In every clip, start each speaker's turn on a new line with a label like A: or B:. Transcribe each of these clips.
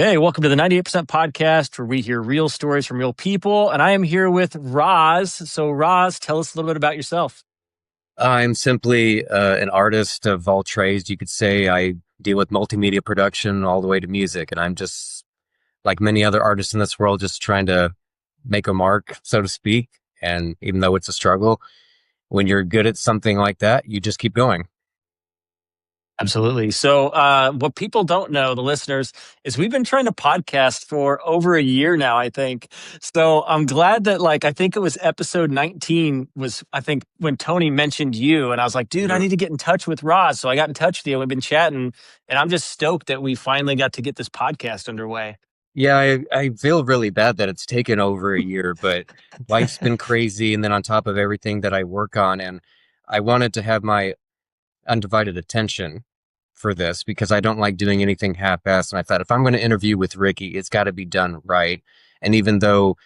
A: Hey, welcome to the 98% podcast where we hear real stories from real people. And I am here with Roz. So, Roz, tell us a little bit about yourself.
B: I'm simply an artist of all trades. You could say I deal with multimedia production all the way to music, and I'm just like many other artists in this world, just trying to make a mark, so to speak. And even though it's a struggle, when you're good at something like that, you just keep going.
A: Absolutely. So, what people don't know, the listeners, is we've been trying to podcast for over a year now, I think. So, I'm glad that, I think it was episode 19 was, I think, when Tony mentioned you. And I was like, dude, I
B: Mhm.
A: need to get in touch with Roz. So, I got in touch with you. We've been chatting. And I'm just stoked that we finally got to get this podcast underway.
B: Yeah, I feel really bad that it's taken over a year, but life's been crazy. And then on top of everything that I work on, and I wanted to have my undivided attention for this because I don't like doing anything half-assed. And I thought if I'm going to interview with Ricky, it's got to be done right. And even though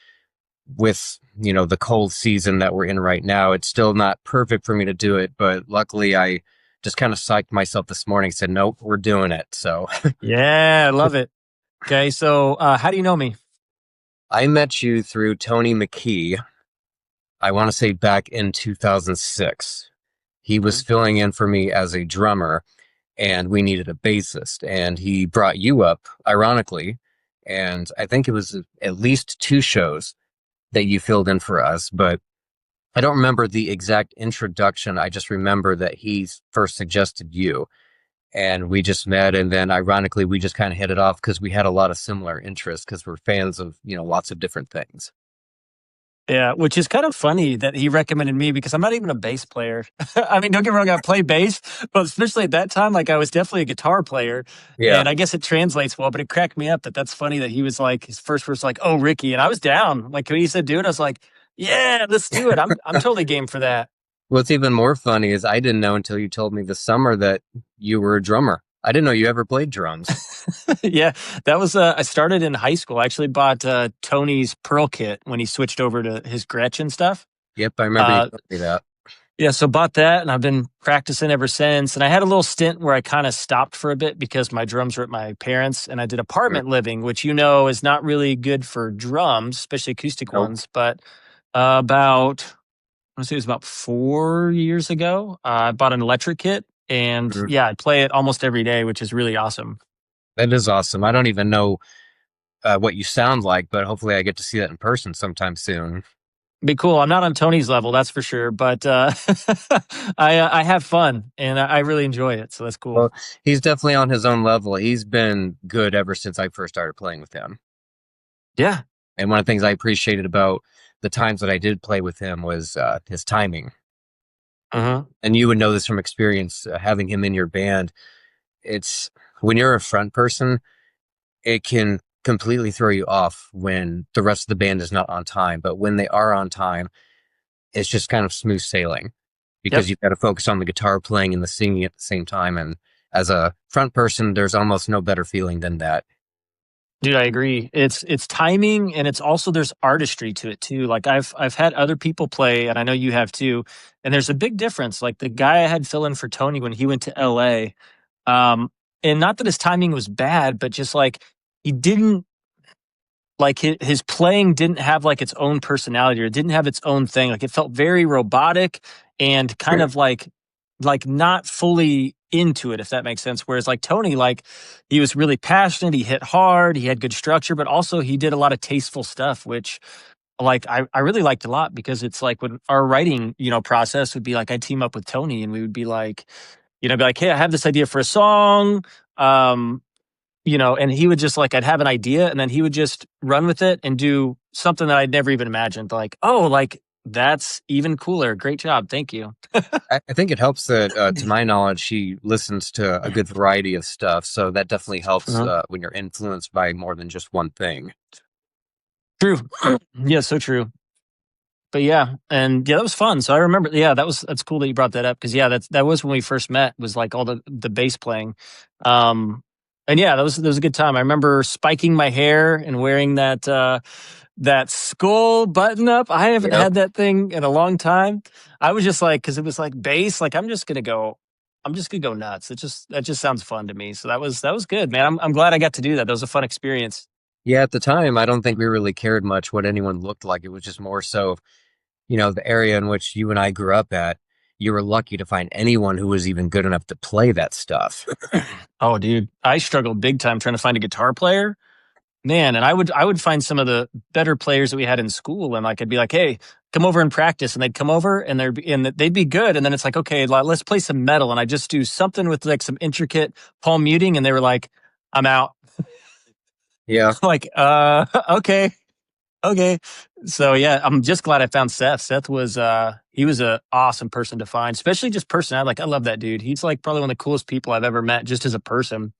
B: with, the cold season that we're in right now, it's still not perfect for me to do it. But luckily I just kind of psyched myself this morning, said, nope, we're doing it. So
A: Yeah, I love it. Okay. So, how do you know me?
B: I met you through Tony McKee. I want to say back in 2006. He was
A: Mhm.
B: filling in for me as a drummer and we needed a bassist, and he brought you up, ironically. And I think it was at least two shows that you filled in for us, but I don't remember the exact introduction. I just remember that he first suggested you, and we just met. And then ironically, we just kind of hit it off because we had a lot of similar interests because we're fans of, lots of different things.
A: Yeah, which is kind of funny that he recommended me because I'm not even a bass player. I mean, don't get me wrong, I play bass, but especially at that time, I was definitely a guitar player.
B: Yeah.
A: And I guess it translates well, but it cracked me up that that's funny that he was like, his first was like, oh, Ricky. And I was down. Like when he said, dude, I was like, yeah, let's do it. I'm totally game for that.
B: What's even more funny is I didn't know until you told me this summer that you were a drummer. I didn't know you ever played drums.
A: Yeah, that was, I started in high school. I actually bought Tony's Pearl kit when he switched over to his Gretchen stuff.
B: Yep, I remember you
A: Uh,
B: told me that.
A: Yeah, so bought that and I've been practicing ever since. And I had a little stint where I kind of stopped for a bit because my drums were at my parents' and I did
B: Mm.
A: apartment living, which is not really good for drums, especially acoustic
B: Nope.
A: ones. But about, I want to say it was about 4 years ago, I bought an electric kit and
B: Mm.
A: yeah, I play it almost every day, which is really awesome.
B: That is awesome. I don't even know what you sound like, but hopefully I get to see that in person sometime soon.
A: Be cool. I'm not on Tony's level, that's for sure, but I have fun and I really enjoy it. So that's cool.
B: Well, he's definitely on his own level. He's been good ever since I first started playing with him.
A: Yeah.
B: And one of the things I appreciated about the times that I did play with him was his timing.
A: Uh-huh.
B: And you would know this from experience, having him in your band. It's when you're a front person, it can completely throw you off when the rest of the band is not on time. But when they are on time, it's just kind of smooth sailing
A: Yep.
B: because you've got to focus on the guitar playing and the singing at the same time. And as a front person, there's almost no better feeling than that.
A: Dude, I agree. It's timing and it's also there's artistry to it too. Like I've had other people play and I know you have too. And there's a big difference. Like the guy I had fill in for Tony when he went to LA, and not that his timing was bad, but just like he didn't like his playing didn't have like its own personality or it didn't have its own thing. Like it felt very robotic and kind of like not fully into it, if that makes sense. Whereas like Tony, like he was really passionate, he hit hard, he had good structure, but also he did a lot of tasteful stuff, which like I really liked a lot because it's like when our writing, process would be like I'd team up with Tony and we would be like, be like, hey, I have this idea for a song. Um, and he would just like I'd have an idea and then he would just run with it and do something that I'd never even imagined. Like, oh, like that's even cooler. Great job. Thank you.
B: I think it helps that, to my knowledge, he listens to a good variety of stuff. So that definitely helps
A: Uh-huh.
B: when you're influenced by more than just one thing.
A: True. Yeah, so true. But yeah, and yeah, that was fun. So I remember, yeah, that's cool that you brought that up because yeah, that was when we first met. Was like all the bass playing, and yeah, that was a good time. I remember spiking my hair and wearing that skull button up. I haven't
B: Yep.
A: had that thing in a long time. I was just like, because it was like bass, like I'm just gonna go I'm just gonna go nuts. That just sounds fun to me. So that was good, man. I'm glad I got to do that. That was a fun experience.
B: Yeah, at the time, I don't think we really cared much what anyone looked like. It was just more so, the area in which you and I grew up at. You were lucky to find anyone who was even good enough to play that stuff.
A: Oh, dude, I struggled big time trying to find a guitar player. Man, and I would find some of the better players that we had in school, and like I'd be like, "Hey, come over and practice," and they'd come over and they'd be good, and then it's like, "Okay, let's play some metal," and I just do something with like some intricate palm muting, and they were like, "I'm out."
B: Yeah,
A: I'm like, okay. Okay. So yeah, I'm just glad I found Seth. Seth was he was a awesome person to find, especially just personality. Like I love that dude. He's like probably one of the coolest people I've ever met just as a person.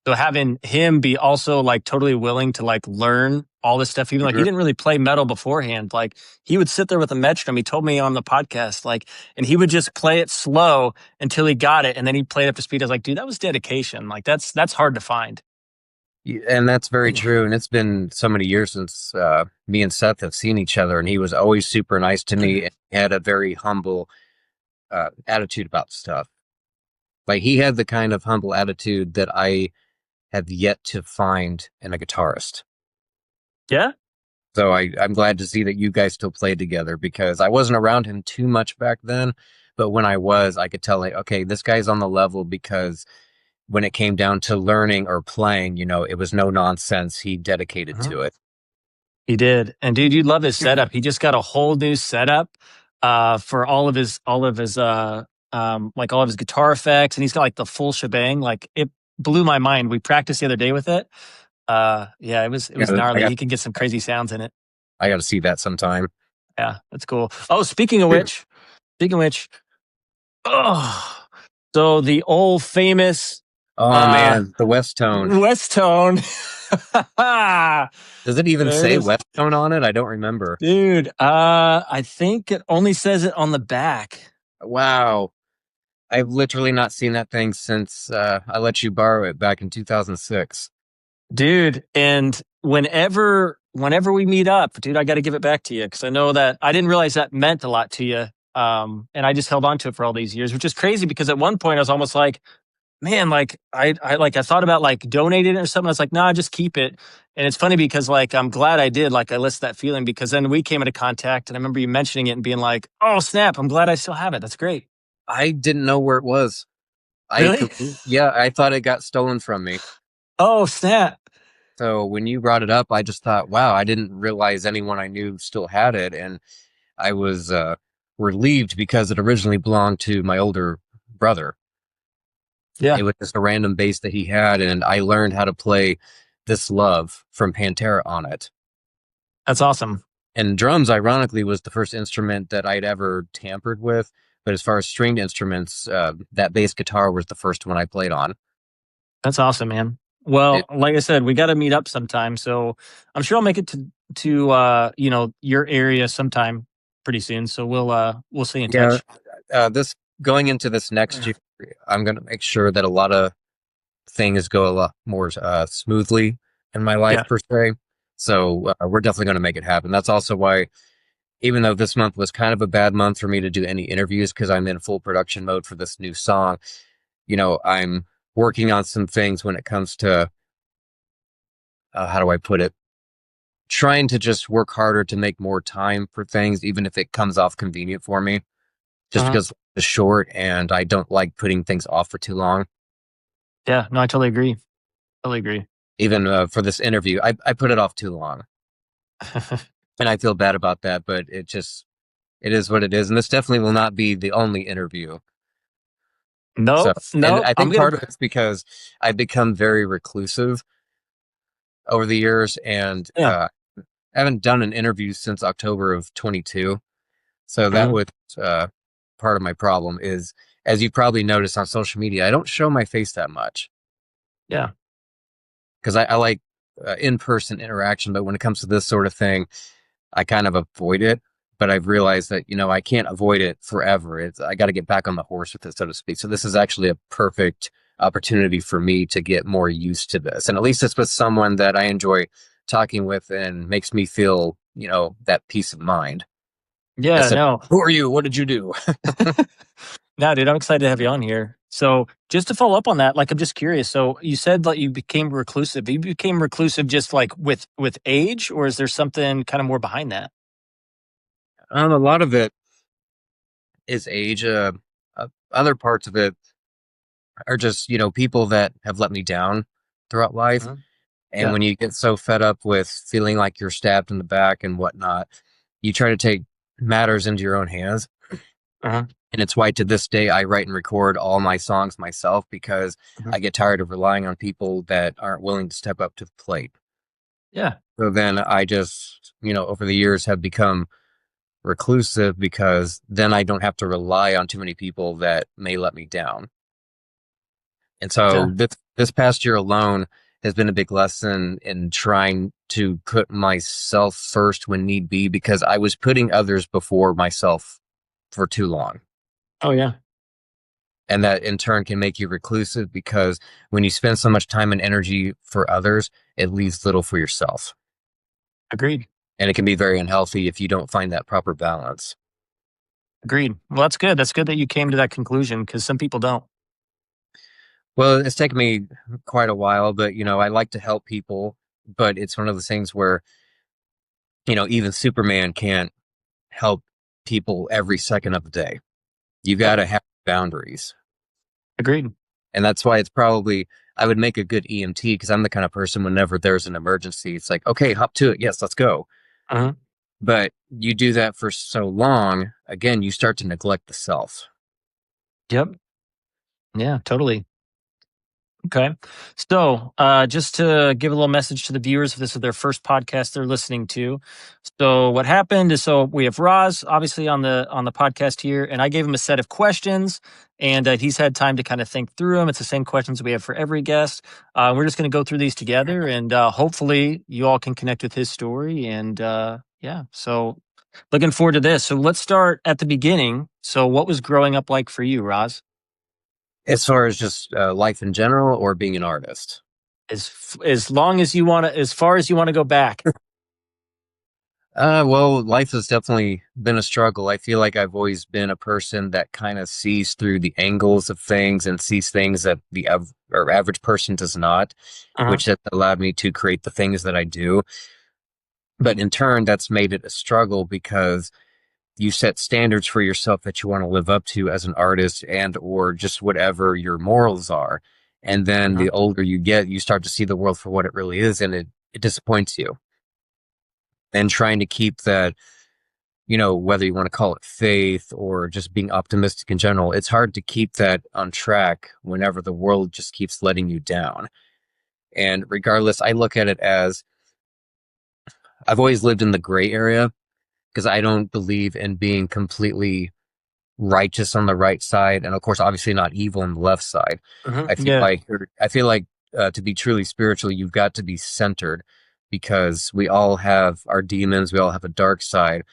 A: So having him be also like totally willing to like learn all this stuff, even like he
B: mhm.
A: didn't really play metal beforehand. Like he would sit there with a metronome. He told me on the podcast, like, and he would just play it slow until he got it, and then he played up to speed. I was like, dude, that was dedication. Like that's hard to find.
B: And that's very true. And it's been so many years since me and Seth have seen each other, and he was always super nice to me and had a very humble attitude about stuff. Like he had the kind of humble attitude that I have yet to find in a guitarist.
A: Yeah.
B: So I'm glad to see that you guys still played together because I wasn't around him too much back then. But when I was, I could tell like, okay, this guy's on the level because when it came down to learning or playing, it was no nonsense. He dedicated to it.
A: He did. And dude, you'd love his setup. He just got a whole new setup for all of his like all of his guitar effects, and he's got like the full shebang. Like it blew my mind. We practiced the other day with it. Yeah, it
B: Yeah,
A: was gnarly. He could get some crazy sounds in it.
B: I got to see that sometime.
A: Yeah, that's cool. Oh, speaking of which, oh, so the old famous
B: Oh
A: uh
B: man, the West Tone.
A: West Tone.
B: Does it even
A: There it
B: say
A: is.
B: West Tone on it? I don't remember.
A: Dude, I think it only says it on the back.
B: Wow. I've literally not seen that thing since I let you borrow it back in 2006.
A: Dude, and whenever we meet up, dude, I got to give it back to you because I know that I didn't realize that meant a lot to you. And I just held on to it for all these years, which is crazy because at one point I was almost like, man, like I thought about like donating it or something. I was like, nah, just keep it. And it's funny because like I'm glad I did. Like I list that feeling because then we came into contact and I remember you mentioning it and being like, oh snap, I'm glad I still have it. That's great.
B: I didn't know where it was.
A: Really?
B: Yeah, I thought it got stolen from me.
A: Oh snap.
B: So when you brought it up, I just thought, wow, I didn't realize anyone I knew still had it. And I was relieved because it originally belonged to my older brother.
A: Yeah,
B: It was just a random bass that he had, and I learned how to play This Love from Pantera on it.
A: that's awesome.
B: And drums, ironically, was the first instrument that I'd ever tampered with. But as far as stringed instruments, that bass guitar was the first one I played on.
A: That's awesome, man.
B: It,
A: Well, like I said, we got to meet up sometime. So I'm sure I'll make it to your area sometime pretty soon. So we'll stay in
B: yeah,
A: touch.
B: this going into this next year, I'm going to make sure that a lot of things go a lot more smoothly in my life
A: Yeah.
B: per se. So we're definitely going to make it happen. That's also why, even though this month was kind of a bad month for me to do any interviews because I'm in full production mode for this new song, I'm working on some things when it comes to how do I put it? Trying to just work harder to make more time for things, even if it comes off convenient for me, just
A: Uh-huh.
B: because it's short and I don't like putting things off for too long.
A: Yeah. No, I totally agree. Totally agree.
B: Even for this interview, I put it off too long. And I feel bad about that, but it is what it is. And this definitely will not be the only interview. So,
A: Nope.
B: and
A: Nope.
B: I
A: I'm
B: think part
A: gonna.
B: of it's because I've become very reclusive over the years and
A: Yeah.
B: I haven't done an interview since October of 22. So that
A: Mhm.
B: was part of my problem is, as you probably noticed on social media, I don't show my face that much
A: Yeah.
B: because I like in-person interaction. But when it comes to this sort of thing, I kind of avoid it. But I've realized that, I can't avoid it forever. I got to get back on the horse with it, so to speak. So this is actually a perfect opportunity for me to get more used to this. And at least it's with someone that I enjoy talking with and makes me feel, that peace of mind.
A: Yeah.
B: Instead,
A: No.
B: who are you? What did you do?
A: No, dude. I'm excited to have you on here. So just to follow up on that, like I'm just curious. So you said that you became reclusive. You became reclusive just like with age, or is there something kind of more behind that?
B: A lot of it is age. Other parts of it are just, people that have let me down throughout life.
A: Mhm.
B: And
A: Yeah.
B: when you get so fed up with feeling like you're stabbed in the back and whatnot, you try to take matters into your own hands.
A: Uh-huh.
B: And it's why to this day I write and record all my songs myself because
A: Mhm.
B: I get tired of relying on people that aren't willing to step up to the plate.
A: Yeah.
B: So then I just, over the years have become reclusive because then I don't have to rely on too many people that may let me down. And so
A: Yeah.
B: this past year alone has been a big lesson in trying to put myself first when need be because I was putting others before myself for too long.
A: Oh yeah.
B: And that in turn can make you reclusive because when you spend so much time and energy for others, it leaves little for yourself.
A: Agreed.
B: And it can be very unhealthy if you don't find that proper balance.
A: Agreed. Well, that's good. That's good that you came to that conclusion because some people don't.
B: Well, it's taken me quite a while, but I like to help people, but it's one of those things where, even Superman can't help people every second of the day. You got
A: Yep.
B: to have boundaries.
A: Agreed.
B: And that's why it's probably, I would make a good EMT because I'm the kind of person whenever there's an emergency, it's like, okay, hop to it. Yes, let's go.
A: Uh-huh.
B: But you do that for so long, again, you start to neglect the self.
A: Yep. Yeah, totally. Okay. So, just to give a little message to the viewers, if this is their first podcast they're listening to. So, what happened is, so we have Roz obviously on the podcast here, and I gave him a set of questions, and he's had time to kind of think through them. It's the same questions we have for every guest. We're just going to go through these together, and hopefully, you all can connect with his story. And yeah, so looking forward to this. So, let's start at the beginning. So, what was growing up like for you, Roz?
B: As far as just life in general or being an artist.
A: As long as you want to, as far as you want to go back.
B: Well, life has definitely been a struggle. I feel like I've always been a person that kind of sees through the angles of things and sees things that the or average person does not,
A: Uh-huh.
B: which has allowed me to create the things that I do. But in turn, that's made it a struggle because you set standards for yourself that you want to live up to as an artist and or just whatever your morals are. And then
A: Uh-huh.
B: the older you get, you start to see the world for what it really is, and it disappoints you. And trying to keep that, whether you want to call it faith or just being optimistic in general, it's hard to keep that on track whenever the world just keeps letting you down. And regardless, I look at it as I've always lived in the gray area because I don't believe in being completely righteous on the right side, and of course, obviously not evil on the left side.
A: Uh-huh.
B: I feel
A: Yeah.
B: like I feel like to be truly spiritual, you've got to be centered because we all have our demons, we all have a dark side,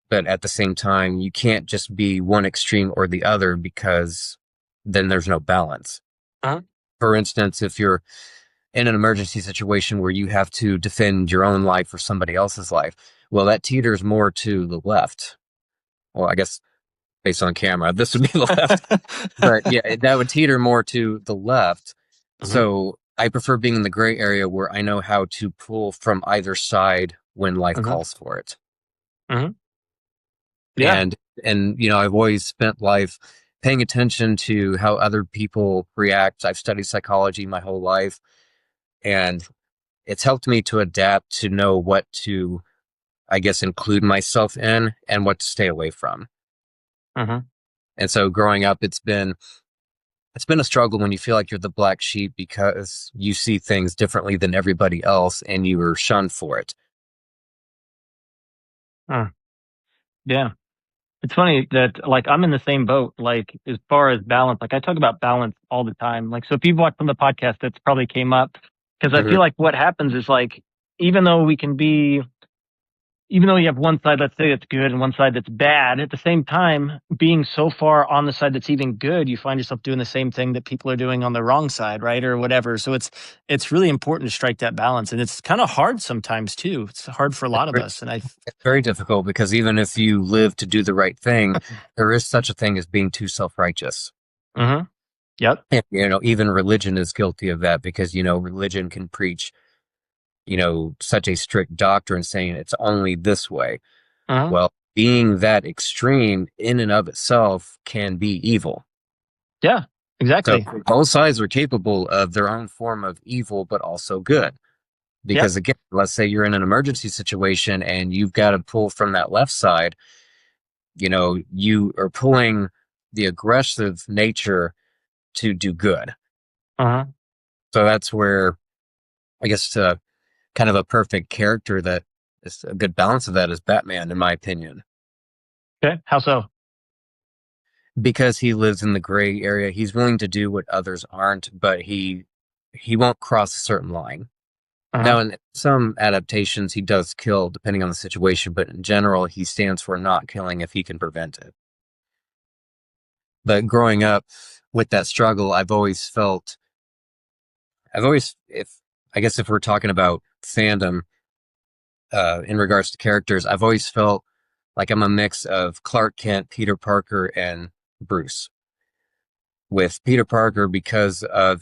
B: but at the same time, you can't just be one extreme or the other because then there's no balance.
A: Uh-huh.
B: For instance, if you're in an emergency situation where you have to defend your own life or somebody else's life, well, that teeters more to the left. Well, I guess based on camera, this would be the left. But yeah, that would teeter more to the left.
A: Uh-huh.
B: So I prefer being in the gray area where I know how to pull from either side when life
A: Uh-huh.
B: calls for it.
A: Uh-huh. Yeah.
B: And I've always spent life paying attention to how other people react. I've studied psychology my whole life, and it's helped me to adapt to know what to, I guess, include myself in and what to stay away from.
A: Uh-huh.
B: And so growing up, it's been a struggle when you feel like you're the black sheep because you see things differently than everybody else and you were shunned for it.
A: Uh, yeah. It's funny that like I'm in the same boat, like as far as balance, like I talk about balance all the time. Like so if you've watched on the podcast, that's probably came up because I
B: Hmm.
A: feel like what happens is like even though we can be even though you have one side, let's say that's good and one side that's bad, at the same time, being so far on the side that's even good, you find yourself doing the same thing that people are doing on the wrong side, right? Or whatever. So it's really important to strike that balance. And it's kind of hard sometimes too. It's hard for a
B: It's,
A: lot of us. And I
B: it's very difficult because even if you live to do the right thing, there is such a thing as being too self righteous.
A: uh-huh. Yep.
B: And, even religion is guilty of that because, religion can preach, such a strict doctrine saying it's only this way.
A: Uh-huh.
B: Well, being that extreme in and of itself can be evil.
A: Yeah,
B: So
A: exactly.
B: both sides are capable of their own form of evil, but also good.
A: Yep.
B: Because again, let's say you're in an emergency situation and you've got to pull from that left side, you are pulling the aggressive nature to do good.
A: Uh-huh.
B: So that's where I guess kind of a perfect character that is a good balance of that is Batman, in my opinion,
A: Okay. How so?
B: because he lives in the gray area. He's willing to do what others aren't, but he won't cross a certain line.
A: Uh-huh.
B: Now, in some adaptations, he does kill depending on the situation, but in general, he stands for not killing if he can prevent it. But growing up with that struggle, if I guess if we're talking about fandom, in regards to characters, I've always felt like I'm a mix of Clark Kent, Peter Parker, and Bruce. With Peter Parker, because of,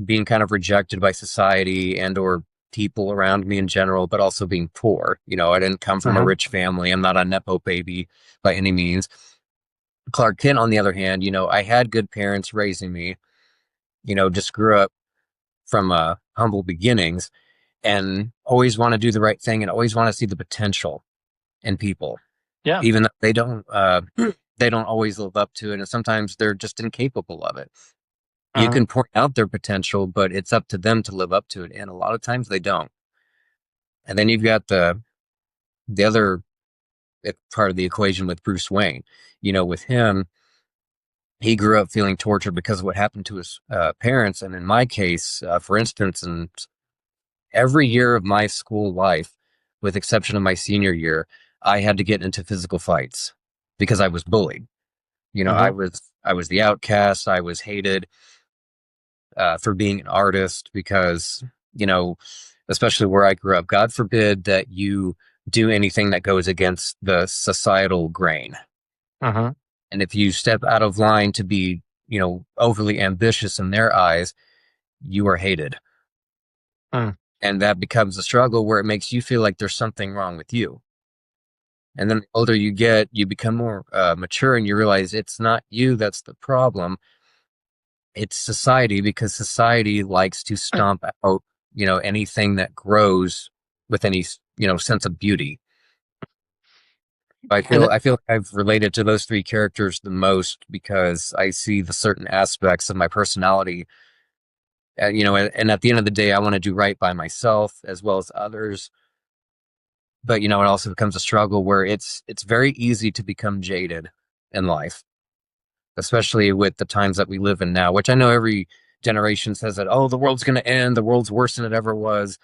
B: being kind of rejected by society and or people around me in general, but also being poor. I didn't come from a
A: Uh-huh.
B: rich family. I'm not a Nepo baby by any means. Clark Kent, on the other hand, I had good parents raising me, just grew up from humble beginnings and always want to do the right thing and always want to see the potential in people,
A: Yeah.
B: even though they don't always live up to it. And sometimes they're just incapable of it. You
A: Uh-huh.
B: can point out their potential, but it's up to them to live up to it. And a lot of times they don't. And then you've got the other part of the equation with Bruce Wayne. With him, he grew up feeling tortured because of what happened to his parents. And in my case, for instance, in every year of my school life, with exception of my senior year, I had to get into physical fights because I was bullied.
A: Uh-huh.
B: I was the outcast. I was hated for being an artist because, you know, especially where I grew up, God forbid that you do anything that goes against the societal grain.
A: Uh-huh.
B: And if you step out of line to be, overly ambitious in their eyes, you are hated.
A: Uh-huh.
B: And that becomes a struggle where it makes you feel like there's something wrong with you. And then the older you get, you become more mature and you realize it's not you that's the problem. It's society because society likes to stomp out, anything that grows with any, sense of beauty.
A: And
B: I feel like I've related to those three characters the most because I see the certain aspects of my personality. And at the end of the day, I want to do right by myself as well as others. But it also becomes a struggle where it's very easy to become jaded in life, especially with the times that we live in now. Which I know every generation says that, oh, the world's going to end, the world's worse than it ever was,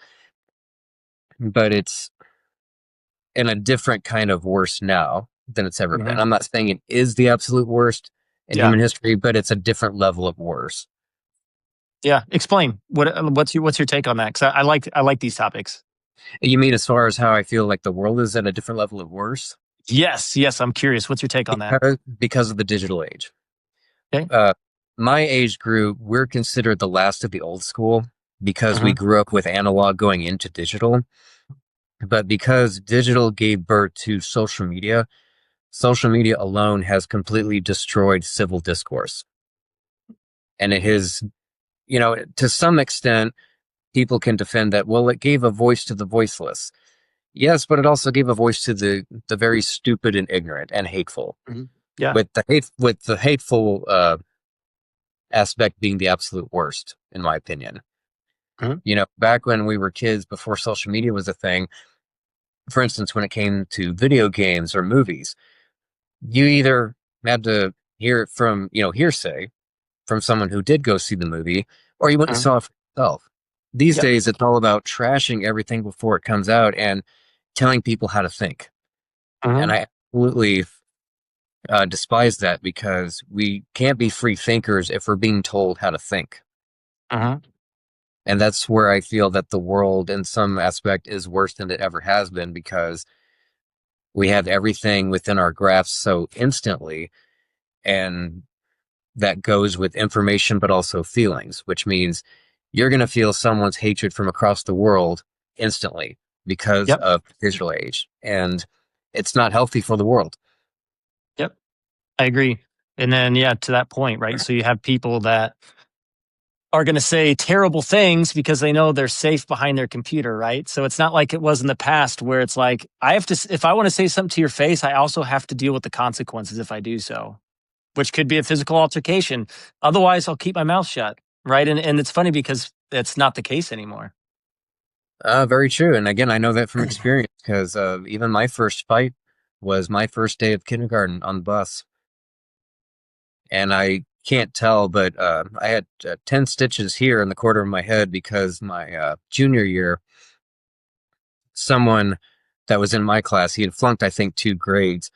B: but it's in a different kind of worse now than it's ever been.
A: uh-huh.
B: I'm not saying it is the absolute worst in
A: Yeah.
B: human history, but it's a different level of worse.
A: Yeah. Explain what's your take on that? Because I like these topics.
B: You mean as far as how I feel like the world is at a different level of worse
A: Yes. Yes. I'm curious. What's your take on that?
B: because of the digital age?
A: Okay.
B: Uh, my age group, we're considered the last of the old school because we
A: Uh-huh.
B: grew up with analog going into digital. But because digital gave birth to social media alone has completely destroyed civil discourse. And it has, to some extent, people can defend that, well, it gave a voice to the voiceless. Yes, but it also gave a voice to the very stupid and ignorant and hateful.
A: Mhm. Yeah.
B: With the hateful aspect being the absolute worst, in my opinion.
A: Uh-huh.
B: Back when we were kids, before social media was a thing, for instance, when it came to video games or movies, you either had to hear it from, hearsay from someone who did go see the movie, or you went and
A: Uh-huh.
B: saw it for yourself. These
A: Yep.
B: days, it's all about trashing everything before it comes out and telling people how to think.
A: Uh-huh.
B: And I absolutely despise that because we can't be free thinkers if we're being told how to think.
A: Uh-huh.
B: And that's where I feel that the world, in some aspect, is worse than it ever has been because we have everything within our grasp so instantly. And that goes with information, but also feelings, which means you're going to feel someone's hatred from across the world instantly because
A: Yep.
B: of the digital age. And it's not healthy for the world.
A: Yep. I agree. And then, yeah, to that point, right? So you have people that are going to say terrible things because they know they're safe behind their computer, right? So it's not like it was in the past where it's like, I have to, if I want to say something to your face, I also have to deal with the consequences if I do so, which could be a physical altercation. Otherwise, I'll keep my mouth shut, right? And it's funny because it's not the case anymore.
B: Very true. And again, I know that from experience because even my first fight was my first day of kindergarten on the bus. And I can't tell, but I had 10 stitches here in the corner of my head because my junior year, someone that was in my class, he had flunked, I think, 2 grades.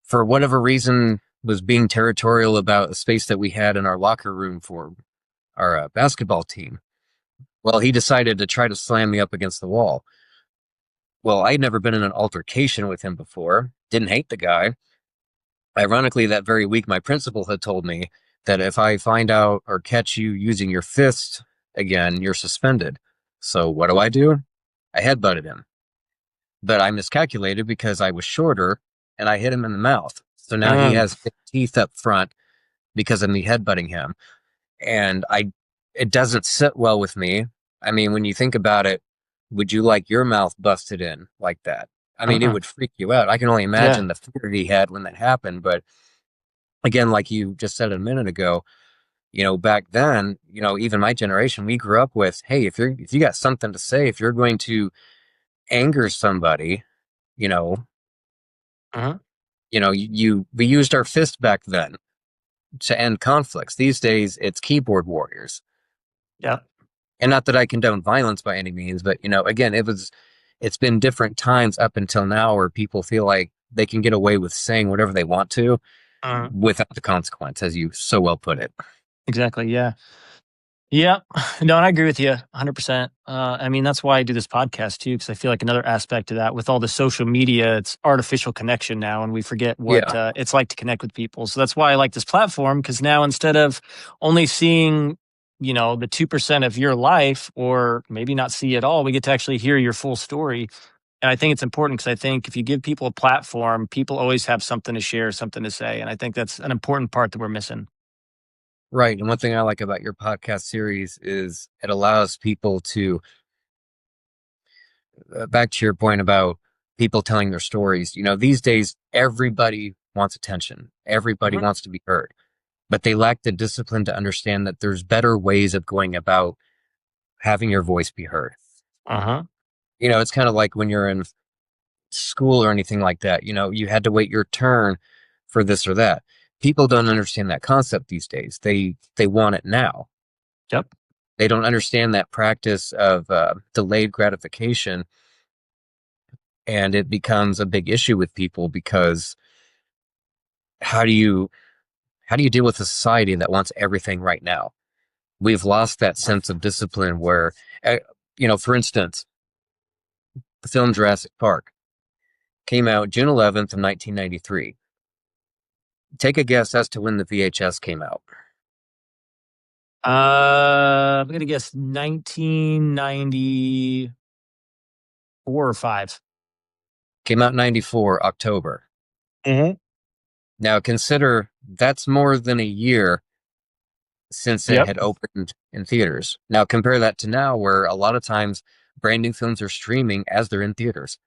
B: For whatever reason, was being territorial about a space that we had in our locker room for our basketball team. Well, he decided to try to slam me up against the wall. Well, I'd never been in an altercation with him before, didn't hate the guy. Ironically, that very week, my principal had told me that if I find out or catch you using your fist again, you're suspended. So what do? I headbutted him, but I miscalculated because I was shorter and I hit him in the mouth. So now he
A: Mm,
B: has teeth up front because of me headbutting him. And it doesn't sit well with me. I mean, when you think about it, would you like your mouth busted in like that? I mean, it
A: mm-mm.
B: would freak you out. I can only
A: Yeah.
B: imagine the fear he had when that happened. But again, like you just said a minute ago, back then, even my generation, we grew up with, hey, if you got something to say, if you're going to anger somebody, you know,
A: Mhm.
B: we used our fist back then to end conflicts. These days, it's keyboard warriors.
A: Yeah.
B: And not that I condone violence by any means, but again, it's been different times up until now where people feel like they can get away with saying whatever they want to
A: Mhm.
B: without the consequence, as you so well put it.
A: Exactly. Yeah. Yeah. No, and I agree with you 100%. I mean, that's why I do this podcast too, because I feel like another aspect of that with all the social media, it's artificial connection now, and we forget what
B: Yeah,
A: it's like to connect with people. So that's why I like this platform, because now instead of only seeing, the 2% of your life, or maybe not see it all, we get to actually hear your full story. And I think it's important because I think if you give people a platform, people always have something to share, something to say. And I think that's an important part that we're missing.
B: right. And one thing I like about your podcast series is it allows people to, back to your point about people telling their stories, these days, everybody wants attention, everybody
A: Hmm.
B: wants to be heard, but they lack the discipline to understand that there's better ways of going about having your voice be heard.
A: Uh huh.
B: It's kind of like when you're in school or anything like that, you had to wait your turn for this or that. People don't understand that concept these days. They want it now.
A: Yep.
B: They don't understand that practice of delayed gratification, and it becomes a big issue with people because how do you how do you deal with a society that wants everything right now? We've lost that sense of discipline where, uh, for instance, the film Jurassic Park came out June 11th of 1993. Take a guess as to when the VHS came out.
A: I'm gonna guess 1994 or five.
B: Came out in 94, October.
A: Hmm.
B: Now consider that's more than a year since it
A: Yep.
B: had opened in theaters. Now compare that to now, where a lot of times brand new films are streaming as they're in theaters.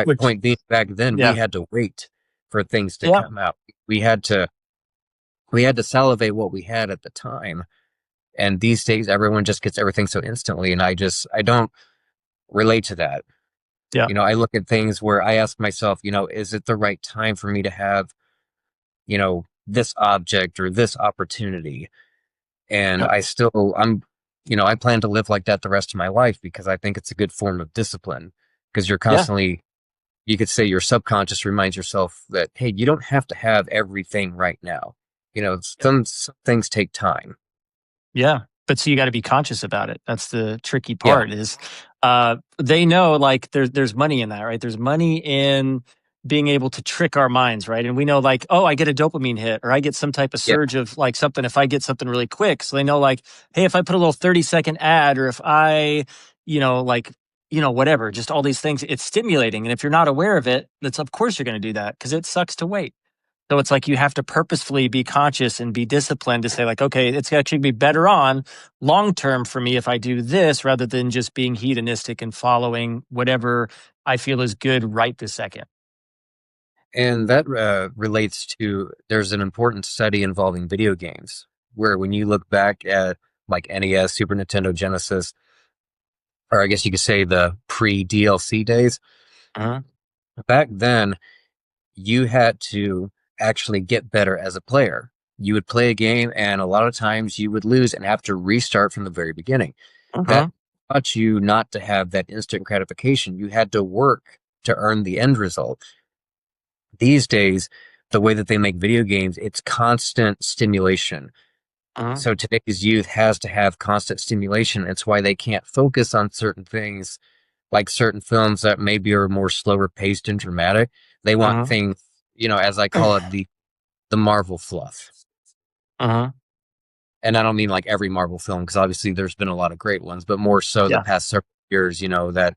A: Which,
B: Point being, back then we
A: yeah,
B: had to wait for things to
A: yeah,
B: come out. We had to we had to salivate what we had at the time. And these days everyone just gets everything so instantly. And I don't relate to that.
A: yeah,
B: I look at things where I ask myself, is it the right time for me to have, this object or this opportunity? And
A: yep,
B: I plan to live like that the rest of my life because I think it's a good form of discipline because you're
A: yeah,
B: constantly, you could say your subconscious reminds yourself that, hey, you don't have to have everything right now.
A: yep,
B: Some things take time.
A: yeah. But so you got to be conscious about it. That's the tricky
B: Yeah.
A: part. Is they know like there's money in that, right? There's money in being able to trick our minds, right? And we know like, oh, I get a dopamine hit or I get some type of
B: Yeah.
A: surge of like something if I get something really quick. So they know like, hey, if I put a little 30-second ad or if I, like, whatever, just all these things, it's stimulating. And if you're not aware of it, that's of course you're going to do that because it sucks to wait. So it's like you have to purposefully be conscious and be disciplined to say like, okay, it's actually be better on long term for me if I do this rather than just being hedonistic and following whatever I feel is good right this second.
B: And that relates to there's an important study involving video games where when you look back at like NES, Super Nintendo, Genesis, or I guess you could say the pre DLC days,
A: Uh-huh.
B: back then you had to actually get better as a player. You would play a game, and a lot of times you would lose and have to restart from the very beginning. That
A: Uh-huh.
B: taught you not to have that instant gratification. You had to work to earn the end result. These days, the way that they make video games, it's constant stimulation.
A: Uh-huh.
B: So today's youth has to have constant stimulation. It's why they can't focus on certain things, like certain films that maybe are more slower paced and dramatic. They want
A: Uh-huh.
B: things, as I call it, the Marvel fluff.
A: Uh-huh.
B: And I don't mean like every Marvel film, because obviously there's been a lot of great ones, but more so the
A: Yeah.
B: past several years, that,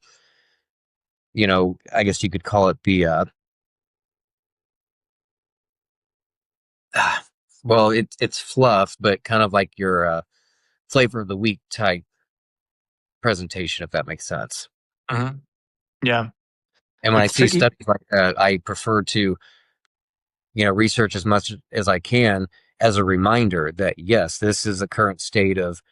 B: I guess you could call it the well, it's fluff, but kind of like your flavor of the week type presentation, if that makes sense.
A: Uh-huh. Yeah.
B: And when I
A: It's
B: see
A: tricky.
B: studies like that, I prefer to, research as much as I can as a reminder that yes, this is the current state of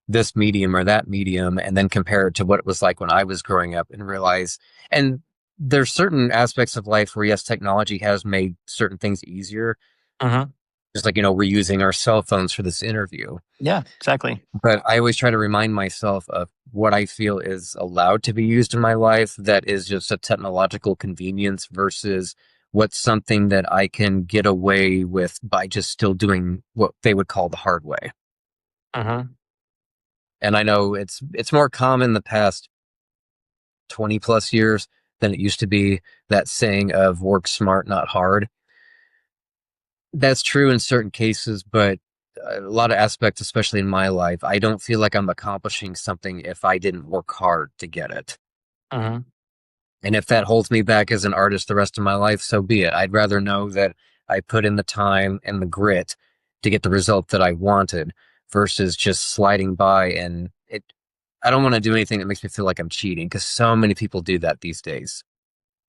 B: this medium or that medium, and then compare it to what it was like when I was growing up and realize, and there's certain aspects of life where yes, technology has made certain things easier.
A: Uh-huh.
B: Just like, we're using our cell phones for this interview.
A: Yeah, exactly.
B: But I always try to remind myself of what I feel is allowed to be used in my life that is just a technological convenience versus what's something that I can get away with by just still doing what they would call the hard way.
A: Uh-huh.
B: And I know it's more common the past 20 plus years than it used to be, that saying of work smart, not hard. That's true in certain cases, but a lot of aspects, especially in my life, I don't feel like I'm accomplishing something if I didn't work hard to get it.
A: Uh-huh.
B: And if that holds me back as an artist the rest of my life, so be it. I'd rather know that I put in the time and the grit to get the result that I wanted versus just sliding by and it. I don't want to do anything that makes me feel like I'm cheating because so many people do that these days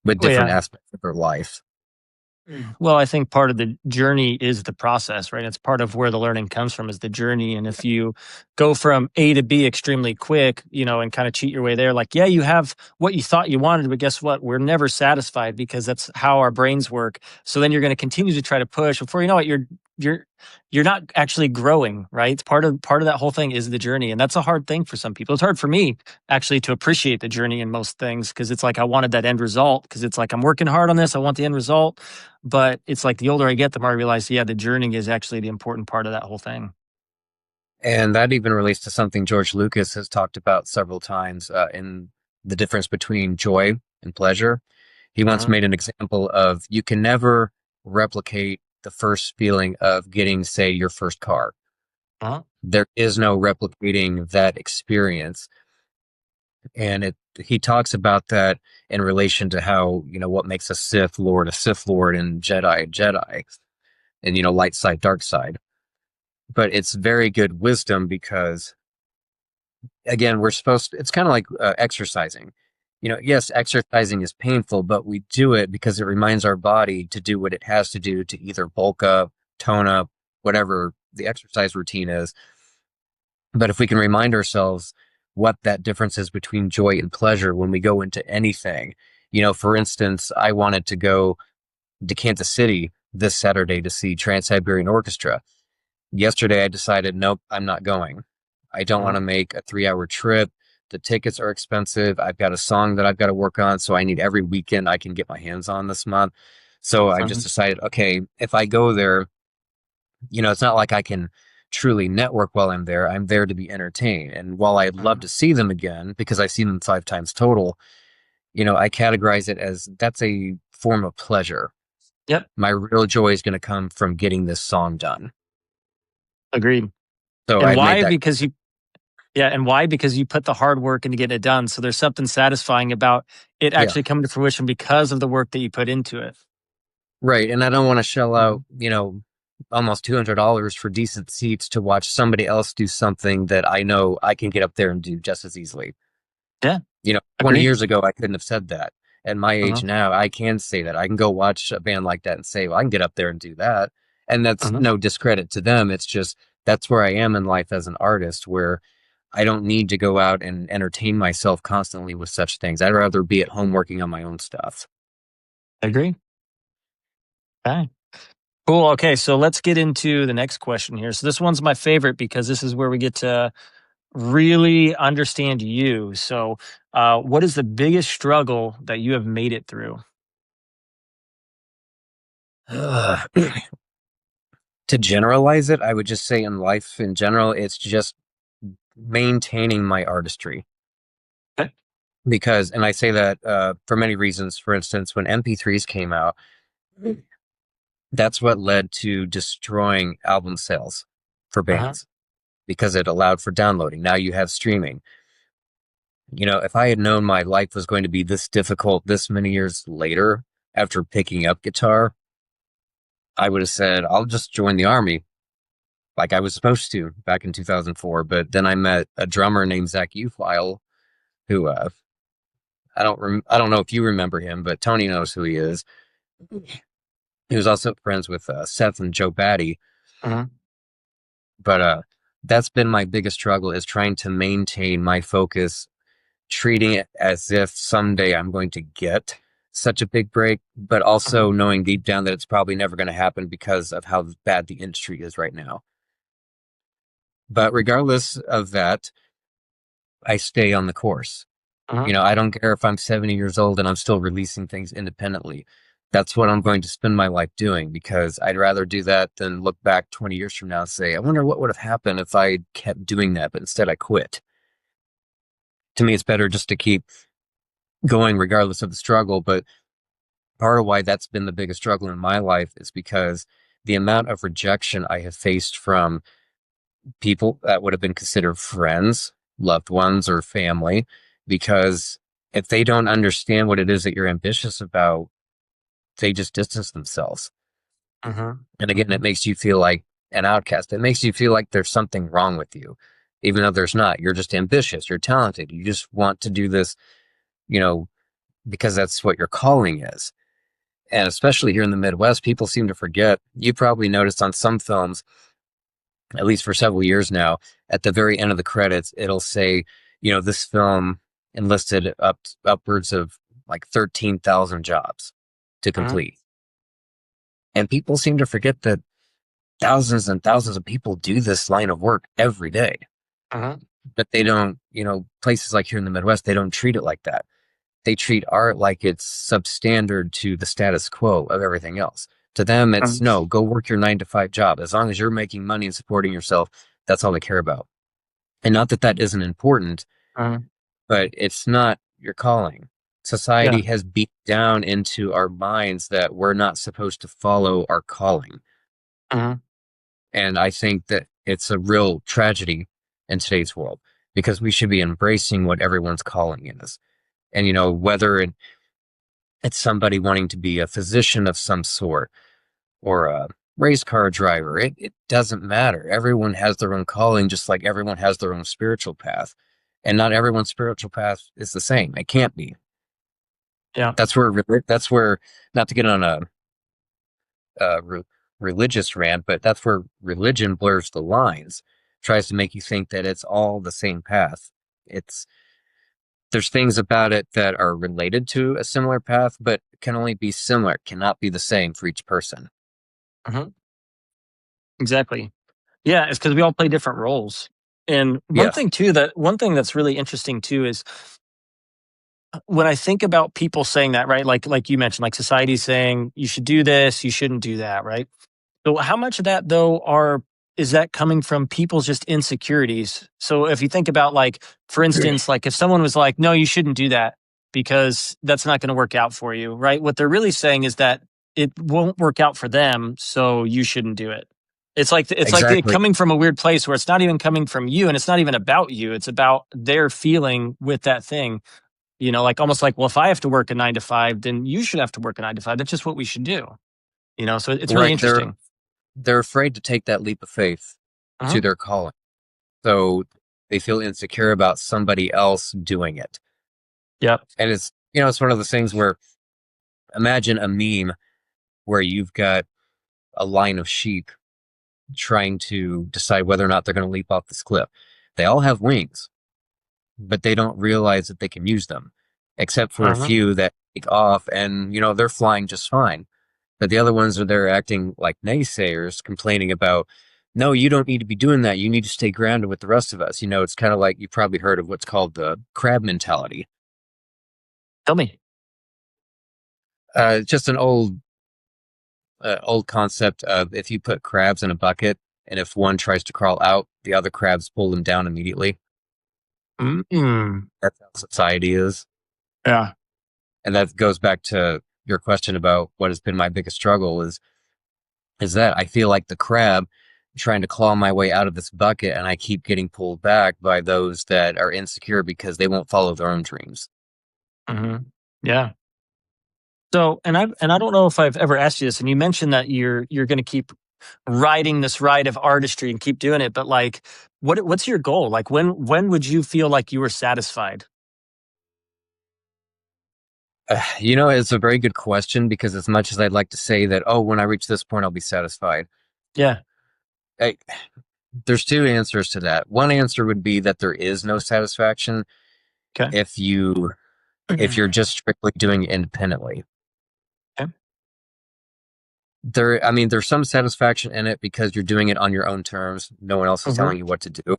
B: with
A: Oh
B: different
A: yeah.
B: aspects of their life.
A: Well, I think part of the journey is the process, right? It's part of where the learning comes from is the journey. And if you go from A to B extremely quick, and kind of cheat your way there, like, yeah, you have what you thought you wanted, but guess what? We're never satisfied because that's how our brains work. So then you're going to continue to try to push. Before you know it, you're not actually growing, right? It's part of that whole thing is the journey. And that's a hard thing for some people. It's hard for me actually to appreciate the journey in most things because it's like I wanted that end result because it's like I'm working hard on this. I want the end result. But it's like the older I get, the more I realize, yeah, the journey is actually the important part of that whole thing.
B: And that even relates to something George Lucas has talked about several times in the difference between joy and pleasure. He once
A: Uh-huh.
B: made an example of you can never replicate the first feeling of getting, say, your first car.
A: Uh-huh.
B: There is no replicating that experience. And he talks about that in relation to how, what makes a Sith Lord, and Jedi a Jedi, and, light side, dark side. But it's very good wisdom because again, it's kind of like exercising. Yes, exercising is painful, but we do it because it reminds our body to do what it has to do to either bulk up, tone up, whatever the exercise routine is. But if we can remind ourselves what that difference is between joy and pleasure when we go into anything, for instance, I wanted to go to Kansas City this Saturday to see Trans Siberian Orchestra. Yesterday, I decided, nope, I'm not going. I don't want
A: Uh-huh.
B: to make a 3 hour trip. The tickets are expensive. I've got a song that I've got to work on. So I need every weekend I can get my hands on this month. So I
A: Uh-huh.
B: just decided, okay, if I go there, it's not like I can truly network while I'm there. I'm there to be entertained. And while I'd love
A: Uh-huh.
B: to see them again, because I've seen them 5 times total, I categorize it as that's a form of pleasure.
A: Yep.
B: My real joy is going to come from getting this song done.
A: Agreed.
B: So
A: And
B: I made
A: why?
B: that.
A: Because you Yeah, and why? Because you put the hard work into getting it done. So there's something satisfying about it
B: Yeah,
A: actually coming to fruition because of the work that you put into it.
B: right. And I don't want to shell out,
A: Mhm.
B: almost $200 for decent seats to watch somebody else do something that I know I can get up there and do just as easily.
A: Yeah,
B: 20
A: agreed.
B: years ago, I couldn't have said that. At my
A: Uh-huh.
B: age now, I can say that. I can go watch a band like that and say, well, I can get up there and do that. And that's
A: Uh-huh.
B: no discredit to them. It's just that's where I am in life as an artist, where I don't need to go out and entertain myself constantly with such things. I'd rather be at home working on my own stuff.
A: Agree. Okay. Cool. Okay, so let's get into the next question here. So this one's my favorite because this is where we get to really understand you. So, what is the biggest struggle that you have made it through?
B: To generalize it, I would just say in life in general, it's just maintaining my artistry.
A: Okay.
B: Because, and I say that for many reasons. For instance, when MP3s came out, that's what led to destroying album sales for
A: Uh-huh.
B: bands because it allowed for downloading. Now you have streaming. If I had known my life was going to be this difficult this many years later after picking up guitar, I would have said, I'll just join the army like I was supposed to back in 2004. But then I met a drummer named Zach Ufile, who I don't know if you remember him, but Tony knows who he is. He was also friends with Seth and Joe Batty.
A: Uh-huh.
B: But that's been my biggest struggle is trying to maintain my focus, treating it as if someday I'm going to get such a big break, but
A: Uh-huh.
B: also knowing deep down that it's probably never going to happen because of how bad the industry is right now. But regardless of that, I stay on the course.
A: Uh-huh.
B: I don't care if I'm 70 years old and I'm still releasing things independently. That's what I'm going to spend my life doing because I'd rather do that than look back 20 years from now and say, I wonder what would have happened if I kept doing that, but instead I quit. To me, it's better just to keep going regardless of the struggle. But part of why that's been the biggest struggle in my life is because the amount of rejection I have faced from people that would have been considered friends, loved ones, or family, because if they don't understand what it is that you're ambitious about, they just distance themselves.
A: Uh-huh.
B: And again, it
A: Uh-huh.
B: makes you feel like an outcast. It makes you feel like there's something wrong with you, even though there's not. You're just ambitious. You're talented. You just want to do this, you know, because that's what your calling is. And especially here in the Midwest, people seem to forget. You probably noticed on some films, at least for several years now, at the very end of the credits, it'll say, this film enlisted upwards of like 13,000 jobs to
A: Uh-huh.
B: complete. And people seem to forget that thousands and thousands of people do this line of work every day.
A: Uh-huh.
B: But they don't, places like here in the Midwest, they don't treat it like that. They treat art like it's substandard to the status quo of everything else. To them, it's
A: Uh-huh.
B: no, go work your 9 to 5 job. As long as you're making money and supporting yourself, that's all they care about. And not that that isn't important,
A: Uh-huh.
B: but it's not your calling. Society
A: Yeah.
B: has beat down into our minds that we're not supposed to follow our calling.
A: Uh-huh.
B: And I think that it's a real tragedy in today's world because we should be embracing what everyone's calling is. And, whether it's somebody wanting to be a physician of some sort or a race car driver, it doesn't matter. Everyone has their own calling, just like everyone has their own spiritual path. And not everyone's spiritual path is the same. It can't be.
A: Yeah.
B: That's where, not to get on a religious rant, but that's where religion blurs the lines, tries to make you think that it's all the same path. It's There's things about it that are related to a similar path, but can only be similar, cannot be the same for each person.
A: Uh-huh. Exactly. Yeah, it's because we all play different roles. And
B: Yeah.
A: one thing that's really interesting too is when I think about people saying that, right? Like you mentioned, like society saying you should do this, you shouldn't do that, right? So how much of that though is that coming from people's just insecurities? So if you think about like, for instance, like if someone was like, no, you shouldn't do that. because that's not going to work out for you, right? What they're really saying is that it won't work out for them, so you shouldn't do it. It's like it
B: Exactly.
A: coming from a weird place where it's not even coming from you, and it's not even about you. It's about their feeling with that thing. Like almost like, well, if I have to work a 9 to 5, then you should have to work a 9 to 5. That's just what we should do. So it's really
B: Right.
A: interesting.
B: They're afraid to take that leap of faith to
A: Uh-huh.
B: their calling. So they feel insecure about somebody else doing it.
A: Yep.
B: And it's one of those things where imagine a meme where you've got a line of sheep trying to decide whether or not they're going to leap off this cliff. They all have wings, but they don't realize that they can use them, except for a
A: Uh-huh.
B: few that take off and, they're flying just fine. But the other ones are there acting like naysayers, complaining about, no, you don't need to be doing that. You need to stay grounded with the rest of us. It's kind of like you probably heard of what's called the crab mentality.
A: Tell me.
B: Just an old concept of if you put crabs in a bucket and if one tries to crawl out, the other crabs pull them down immediately.
A: Mm.
B: That's how society is.
A: Yeah.
B: And that goes back to your question about what has been my biggest struggle is that I feel like the crab trying to claw my way out of this bucket and I keep getting pulled back by those that are insecure because they won't follow their own dreams.
A: Hmm. Yeah. So, and I don't know if I've ever asked you this, and you mentioned that you're going to keep riding this ride of artistry and keep doing it, but like, what's your goal? Like, when would you feel like you were satisfied?
B: It's a very good question because as much as I'd like to say that, oh, when I reach this point, I'll be satisfied.
A: Yeah.
B: I, there's two answers to that. One answer would be that there is no satisfaction
A: Okay.
B: if you're just strictly doing it independently.
A: Okay.
B: I mean, there's some satisfaction in it because you're doing it on your own terms. No one else is
A: Hmm.
B: telling you what to do.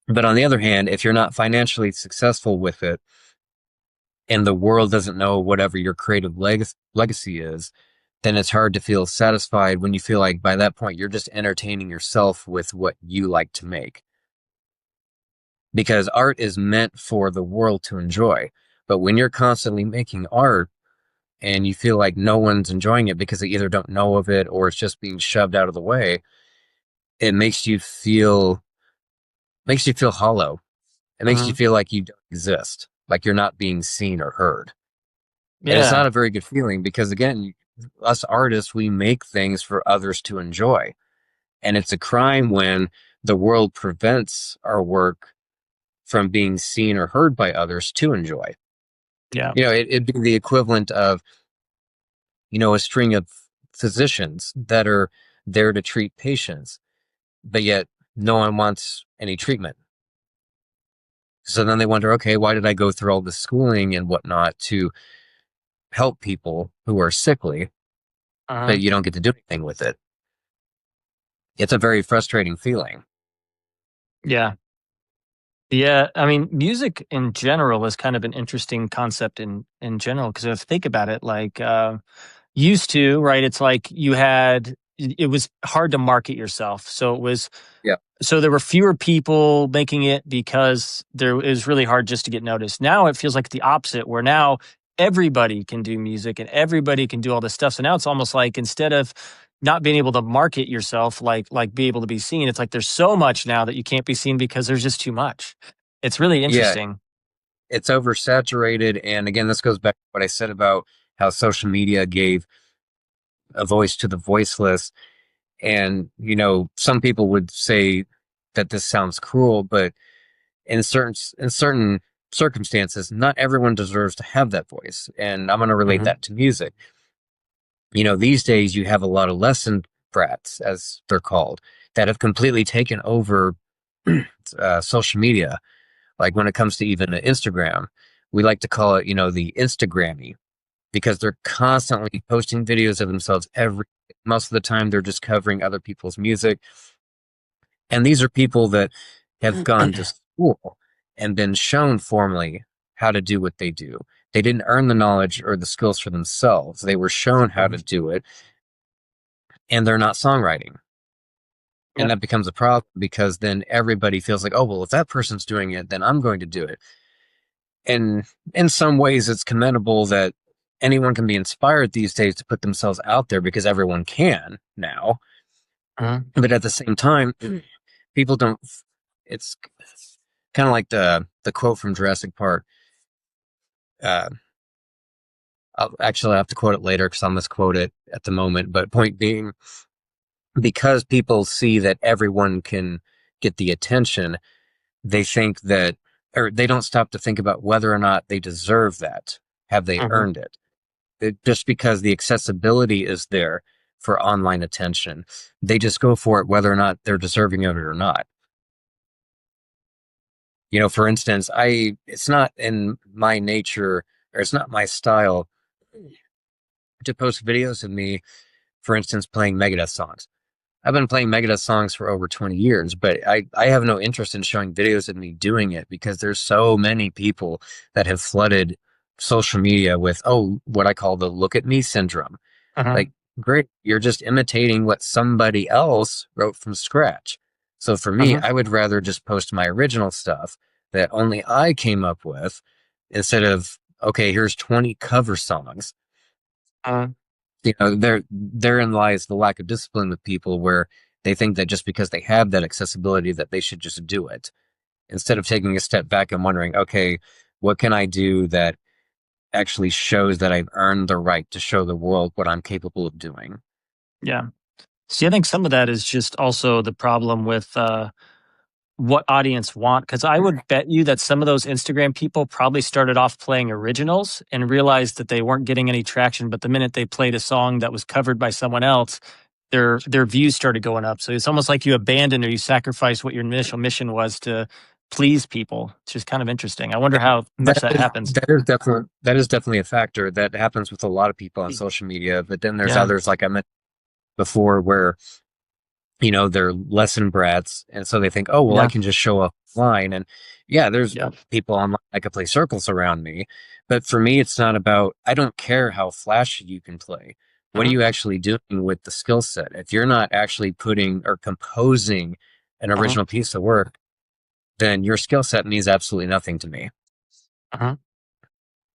B: But on the other hand, if you're not financially successful with it and the world doesn't know whatever your creative legacy is, then it's hard to feel satisfied when you feel like by that point you're just entertaining yourself with what you like to make. Because art is meant for the world to enjoy. But when you're constantly making art and you feel like no one's enjoying it because they either don't know of it or it's just being shoved out of the way, it makes you feel hollow. It makes you
A: Hmm.
B: feel like you don't exist, like you're not being seen or heard. And it's not
A: Yeah.
B: a very good feeling because again, us artists, we make things for others to enjoy. And it's a crime when the world prevents our work from being seen or heard by others to enjoy.
A: Yeah.
B: It'd be the equivalent of, a string of physicians that are there to treat patients, but yet no one wants any treatment. So then they wonder, okay, why did I go through all this schooling and whatnot to help people who are sickly,
A: Uh-huh.
B: but you don't get to do anything with it? It's a very frustrating feeling.
A: Yeah. Yeah, I mean, music in general is kind of an interesting concept in general because if you think about it, like used to, right? It's like it was hard to market yourself,
B: Yeah.
A: so there were fewer people making it because it was really hard just to get noticed. Now it feels like the opposite, where now everybody can do music and everybody can do all this stuff. So now it's almost like instead of not being able to market yourself, like be able to be seen, it's like there's so much now that you can't be seen because there's just too much. It's really
B: Yeah.
A: interesting.
B: It's oversaturated. And again, this goes back to what I said about how social media gave a voice to the voiceless. And, some people would say that this sounds cruel, but in certain circumstances, not everyone deserves to have that voice. And I'm going to relate
A: Hmm.
B: that to music. These days you have a lot of lesson brats, as they're called, that have completely taken over social media. Like when it comes to even Instagram, we like to call it, the Instagrammy because they're constantly posting videos of themselves most of the time they're just covering other people's music. And these are people that have gone to school and been shown formally how to do what they do. They didn't earn the knowledge or the skills for themselves. They were shown how to do it, and they're not songwriting. And
A: Yep.
B: that becomes a problem because then everybody feels like, oh, well, if that person's doing it, then I'm going to do it. And in some ways, it's commendable that anyone can be inspired these days to put themselves out there because everyone can now.
A: Uh-huh.
B: But at the same time, people don't. It's kind of like the quote from Jurassic Park. Uh, I'll actually have to quote it later because I'll misquote it at the moment. But point being, because people see that everyone can get the attention, they think that, or they don't stop to think about whether or not they deserve that. Have they
A: Uh-huh.
B: earned it? Just because the accessibility is there for online attention, they just go for it whether or not they're deserving of it or not. For instance, it's not in my nature or it's not my style to post videos of me, for instance, playing Megadeth songs. I've been playing Megadeth songs for over 20 years, but I have no interest in showing videos of me doing it because there's so many people that have flooded social media with, oh, what I call the look at me syndrome.
A: Uh-huh.
B: Like, great, you're just imitating what somebody else wrote from scratch. So for me,
A: Uh-huh.
B: I would rather just post my original stuff that only I came up with instead of, okay, here's 20 cover songs.
A: Uh-huh.
B: Therein lies the lack of discipline with people where they think that just because they have that accessibility that they should just do it instead of taking a step back and wondering, okay, what can I do that actually shows that I've earned the right to show the world what I'm capable of doing?
A: Yeah. See, I think some of that is just also the problem with what audience want. Because I would bet you that some of those Instagram people probably started off playing originals and realized that they weren't getting any traction. But the minute they played a song that was covered by someone else, their views started going up. So it's almost like you abandoned or you sacrificed what your initial mission was to please people. It's just kind of interesting. I wonder how much
B: That
A: that
B: is
A: happens.
B: that is definitely a factor that happens with a lot of people on social media. But then there's
A: Yeah.
B: others like I mentioned before where they're lesson brats, and so they think, oh well, I
A: Yeah.
B: can just show up online, and yeah, there's
A: Yeah.
B: people online that could play circles around me, but for me, it's not about. I don't care how flashy you can play. What are
A: Uh-huh.
B: you actually doing with the skill set? If you're not actually putting or composing an
A: Uh-huh.
B: original piece of work, then your skill set means absolutely nothing to me.
A: Uh-huh.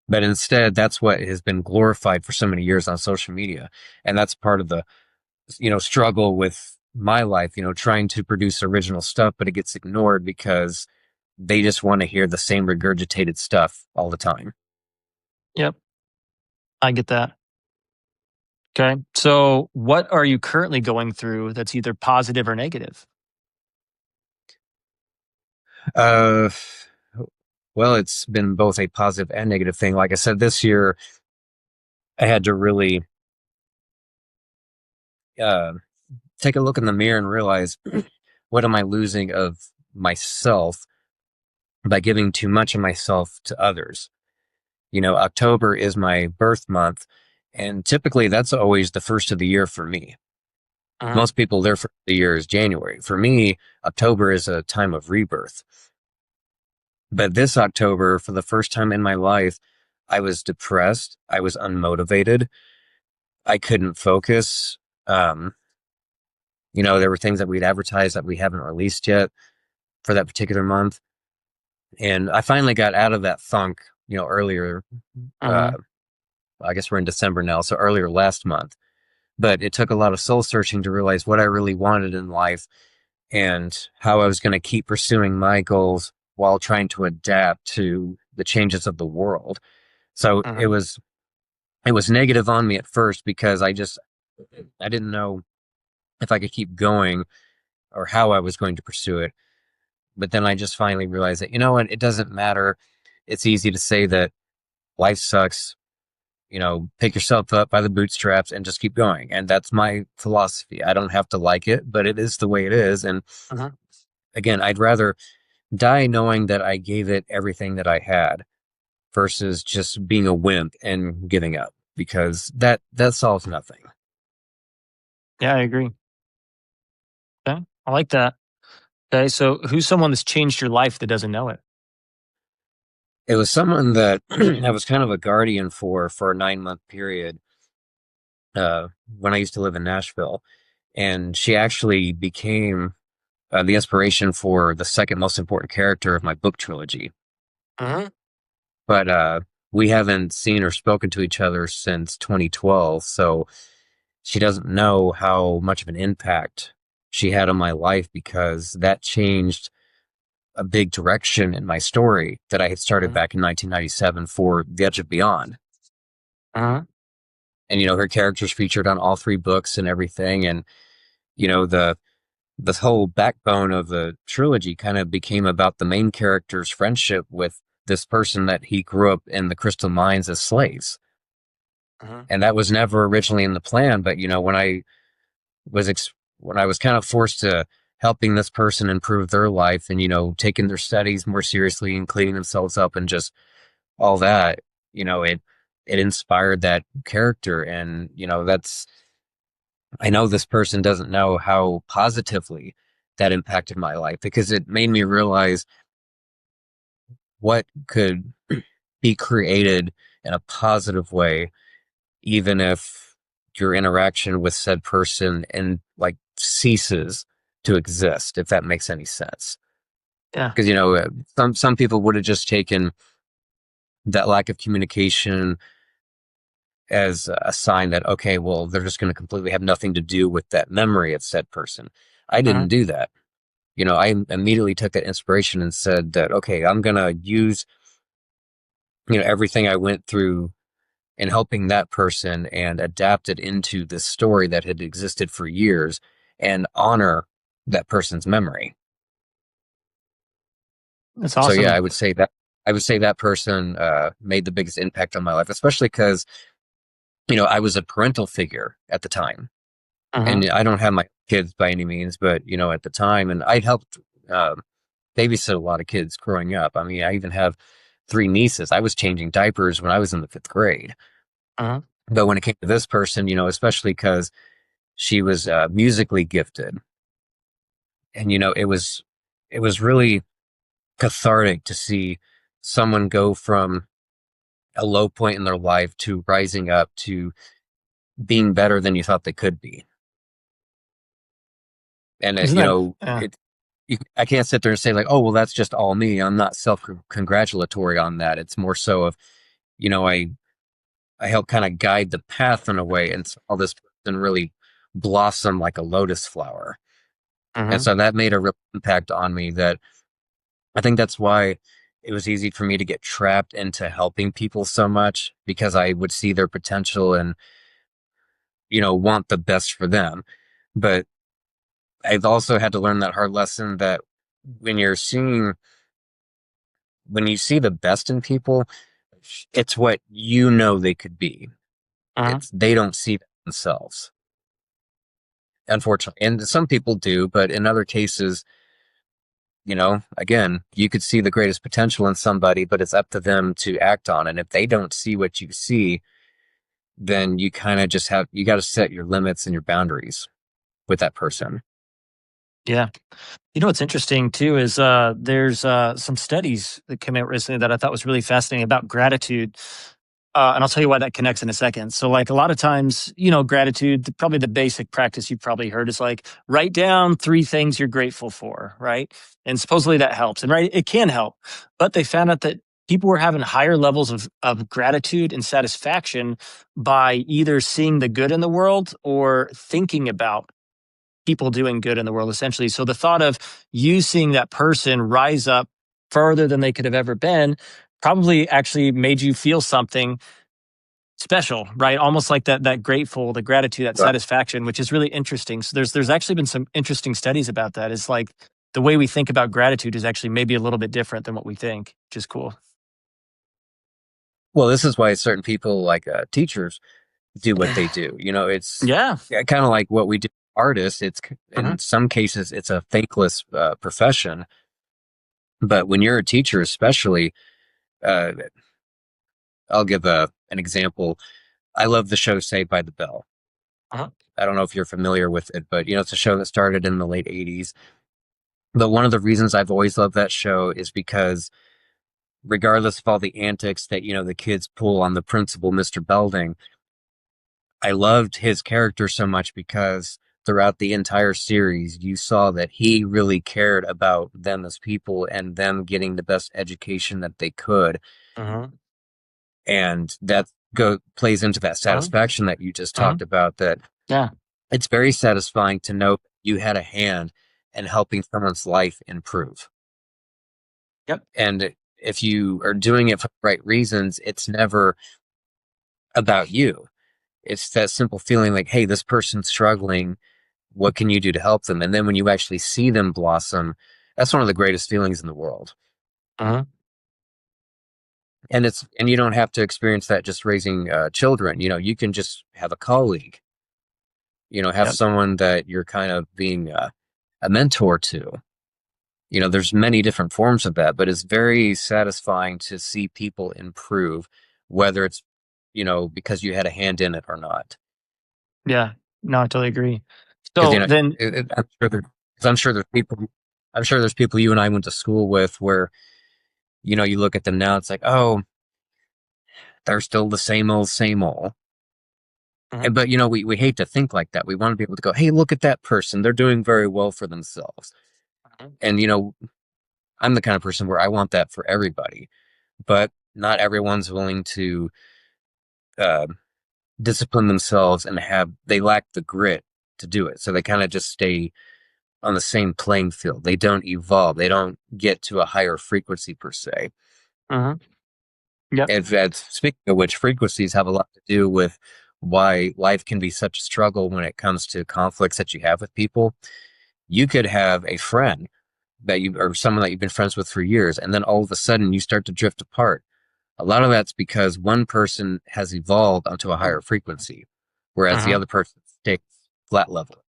B: But instead, that's what has been glorified for so many years on social media, and that's part of the struggle with my life, trying to produce original stuff, but it gets ignored because they just want to hear the same regurgitated stuff all the time.
A: Yep. I get that. Okay. So what are you currently going through that's either positive or negative?
B: Uh, well, it's been both a positive and negative thing. Like I said, this year I had to really uh, take a look in the mirror and realize what am I losing of myself by giving too much of myself to others. October is my birth month, and typically that's always the first of the year for me.
A: Uh-huh.
B: Most people, their first of the year is January. For me, October is a time of rebirth. But this October, for the first time in my life, I was depressed. I was unmotivated. I couldn't focus. Um, there were things that we'd advertised that we haven't released yet for that particular month. And I finally got out of that funk, earlier.
A: Uh-huh.
B: Uh, I guess we're in December now, so earlier last month. But it took a lot of soul searching to realize what I really wanted in life and how I was going to keep pursuing my goals while trying to adapt to the changes of the world. So it
A: Uh-huh.
B: was it was negative on me at first because I didn't know if I could keep going or how I was going to pursue it. But then I just finally realized that what, it doesn't matter. It's easy to say that life sucks, pick yourself up by the bootstraps and just keep going. And that's my philosophy. I don't have to like it, but it is the way it is. And
A: Uh-huh.
B: again, I'd rather die knowing that I gave it everything that I had versus just being a wimp and giving up because that solves nothing.
A: Yeah, I agree. Okay. I like that. Okay. So who's someone that's changed your life that doesn't know it?
B: It was someone that I was kind of a guardian for a 9-month period when I used to live in Nashville, and she actually became the inspiration for the second most important character of my book trilogy.
A: Uh-huh.
B: but we haven't seen or spoken to each other since 2012. So she doesn't know how much of an impact she had on my life because that changed a big direction in my story that I had started
A: Mhm.
B: back in 1997 for The Edge of Beyond.
A: Uh-huh.
B: And, her characters featured on all three books and everything. And, the whole backbone of the trilogy kind of became about the main character's friendship with this person that he grew up in the Crystal Mines as slaves.
A: Uh-huh.
B: And that was never originally in the plan. But, was when I was kind of forced to helping this person improve their life and, taking their studies more seriously and cleaning themselves up and just all that, it inspired that character. And, I know this person doesn't know how positively that impacted my life because it made me realize what could be created in a positive way, even if your interaction with said person and like ceases to exist, if that makes any sense.
A: Yeah.
B: Because, some people would have just taken that lack of communication as a sign that, okay, well, they're just going to completely have nothing to do with that memory of said person. I
A: Uh-huh.
B: didn't do that. I immediately took that inspiration and said that, okay, I'm going to use, everything I went through in helping that person and adapt it into this story that had existed for years and honor that person's memory.
A: That's
B: So yeah,
A: awesome.
B: I would say that person made the biggest impact on my life, especially because, I was a parental figure at the time.
A: Uh-huh.
B: And I don't have my kids by any means, but, at the time, and I'd helped uh, babysit a lot of kids growing up. I mean, I even have three nieces. I was changing diapers when I was in the fifth grade.
A: Uh-huh.
B: But when it came to this person, especially because she was musically gifted, and it was really cathartic to see someone go from a low point in their life to rising up to being better than you thought they could be. And
A: Isn't that yeah.
B: I can't sit there and say like, oh, well, that's just all me. I'm not self congratulatory on that. It's more so of, you know, I I help kind of guide the path in a way and saw this person really blossom like a lotus flower. And
A: Uh-huh.
B: so that made a real impact on me that I think that's why it was easy for me to get trapped into helping people so much because I would see their potential and, want the best for them. But I've also had to learn that hard lesson that when you're seeing, when you see the best in people, it's what they could be.
A: Uh-huh.
B: They don't see themselves, unfortunately. And some people do, but in other cases, again, you could see the greatest potential in somebody, but it's up to them to act on it. And if they don't see what you see, then you kind of you got to set your limits and your boundaries with that person.
A: Yeah. You know what's interesting too is there's some studies that came out recently that I thought was really fascinating about gratitude. And I'll tell you why that connects in a second. So, like a lot of times, gratitude, probably the basic practice you've probably heard is like write down three things you're grateful for, right? And supposedly that helps. And right, it can help. But they found out that people were having higher levels of gratitude and satisfaction by either seeing the good in the world or thinking about people doing good in the world, essentially. So the thought of you seeing that person rise up further than they could have ever been probably actually made you feel something special, right? Almost like that grateful, the gratitude, that
B: Right.
A: satisfaction, which is really interesting. So there's actually been some interesting studies about that. It's like the way we think about gratitude is actually maybe a little bit different than what we think, which is cool.
B: Well, this is why certain people, like teachers, do what they do. It's
A: Yeah.
B: kind of like what we do. Artists,
A: Uh-huh.
B: in some cases, it's a thankless profession. But when you're a teacher, especially, uh, I'll give an example. I love the show Saved by the Bell.
A: Uh-huh.
B: I don't know if you're familiar with it, but it's a show that started in the late '80s. But one of the reasons I've always loved that show is because regardless of all the antics that the kids pull on the principal, Mr. Belding, I loved his character so much because throughout the entire series, you saw that he really cared about them as people and them getting the best education that they could.
A: Uh-huh.
B: And that plays into that
A: Uh-huh.
B: satisfaction that you just
A: Uh-huh.
B: talked about, that
A: Yeah.
B: it's very satisfying to know you had a hand in helping someone's life improve.
A: Yep.
B: And if you are doing it for the right reasons, it's never about you. It's that simple feeling like, hey, this person's struggling. What can you do to help them? And then when you actually see them blossom, that's one of the greatest feelings in the world.
A: Uh-huh.
B: And you don't have to experience that just raising children. You can just have a colleague, have
A: Yep.
B: someone that you're kind of being a mentor to. There's many different forms of that, but it's very satisfying to see people improve, whether it's, because you had a hand in it or not.
A: Yeah. No, I totally agree.
B: Because,
A: So then,
B: I'm sure there's people you and I went to school with where, you look at them now, it's like, oh, they're still the same old.
A: Mhm.
B: But, we hate to think like that. We want to be able to go, hey, look at that person. They're doing very well for themselves.
A: Mhm.
B: And, I'm the kind of person where I want that for everybody, but not everyone's willing to uh, discipline themselves and they lack the grit to do it. So they kind of just stay on the same playing field. They don't evolve. They don't get to a higher frequency per se.
A: Mhm. Yep.
B: And speaking of which, frequencies have a lot to do with why life can be such a struggle when it comes to conflicts that you have with people. You could have a friend or someone that you've been friends with for years, and then all of a sudden you start to drift apart. A lot of that's because one person has evolved onto a higher frequency, whereas the
A: Mhm.
B: other person stays flat level.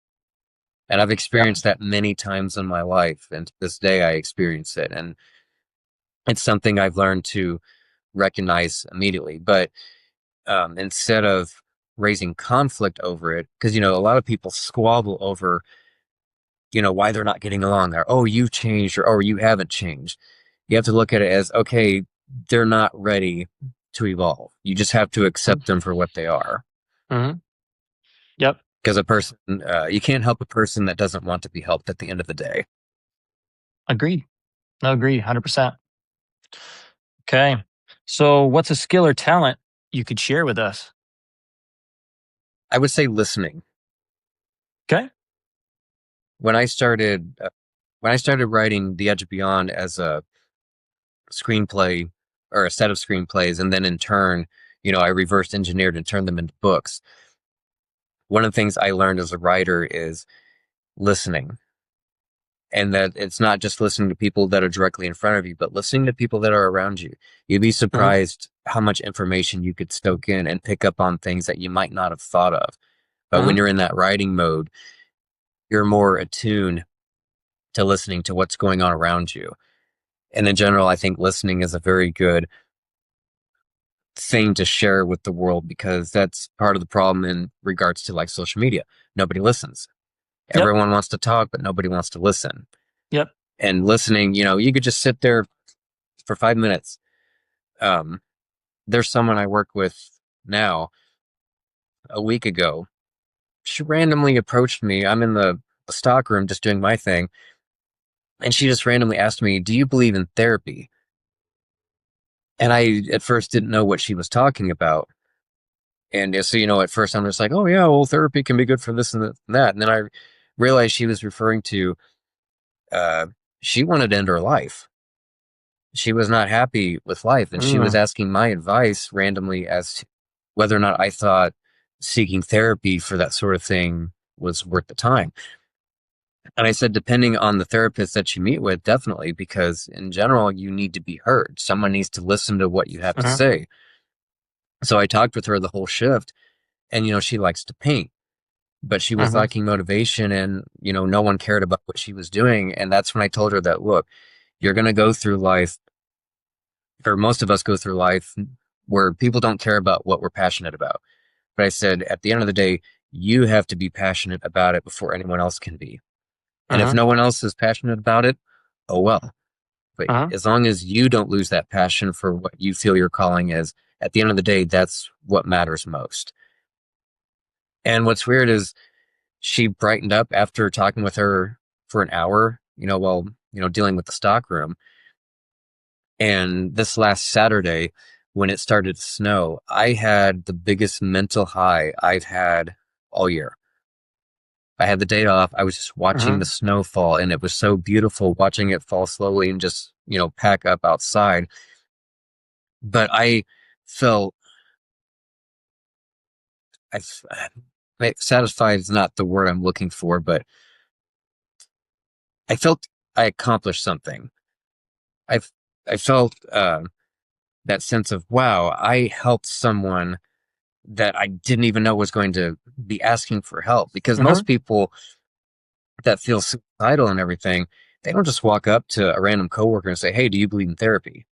B: And I've
A: Yep.
B: experienced that many times in my life, and to this day I experience it. And it's something I've learned to recognize immediately. But instead of raising conflict over it, because a lot of people squabble over why they're not getting along, or oh, you've changed, or oh, you haven't changed. You have to look at it as, okay, they're not ready to evolve. You just have to accept them for what they are.
A: Mhm. Yep.
B: Because you can't help a person that doesn't want to be helped at the end of the day.
A: Agreed. No, agreed. 100%. Okay. So what's a skill or talent you could share with us?
B: I would say listening.
A: Okay.
B: When I started, uh, when I started writing The Edge of Beyond as a screenplay or a set of screenplays, and then in turn, I reverse engineered and turned them into books. One of the things I learned as a writer is listening, and that it's not just listening to people that are directly in front of you, but listening to people that are around you. You'd be
A: Mhm.
B: surprised how much information you could stoke in and pick up on things that you might not have thought of. But when
A: Mhm.
B: you're in that writing mode, you're more attuned to listening to what's going on around you. And in general, I think listening is a very good thing to share with the world, because that's part of the problem in regards to like social media. Nobody listens.
A: Yep.
B: Everyone wants to talk, but nobody wants to listen.
A: Yep.
B: And listening, you could just sit there for 5 minutes. Um, there's someone I work with now. A week ago, she randomly approached me. I'm in the stock room just doing my thing, and she just randomly asked me, "Do you believe in therapy?" And I at first didn't know what she was talking about. And so, at first I'm just like, "Oh yeah, well, therapy can be good for this and that." And then I realized she was referring to uh, she wanted to end her life. She was not happy with life, and she was
A: Mm.
B: asking my advice randomly as to whether or not I thought seeking therapy for that sort of thing was worth the time. And I said, depending on the therapist that you meet with, definitely, because in general, you need to be heard. Someone needs to listen to what you have to
A: Mhm.
B: say. So I talked with her the whole shift, and, she likes to paint, but she was
A: Mhm.
B: lacking motivation, and, no one cared about what she was doing. And that's when I told her that, look, you're going to go through life, or most of us go through life where people don't care about what we're passionate about. But I said, at the end of the day, you have to be passionate about it before anyone else can be. And if
A: Mhm.
B: no one else is passionate about it, oh well. But
A: Mhm.
B: as long as you don't lose that passion for what you feel your calling is, at the end of the day, that's what matters most. And what's weird is she brightened up after talking with her for an hour, while, dealing with the stock room. And this last Saturday, when it started to snow, I had the biggest mental high I've had all year. I had the day off. I was just watching the
A: Hmm.
B: snow fall, and it was so beautiful watching it fall slowly and just, pack up outside. But felt, I, satisfied is not the word I'm looking for, but I felt I accomplished something. I, I felt, that sense of, wow, I helped someone that I didn't even know was going to be asking for help. Because
A: Hmm.
B: most people that feel suicidal and everything, they don't just walk up to a random coworker and say, "Hey, do you believe in therapy?"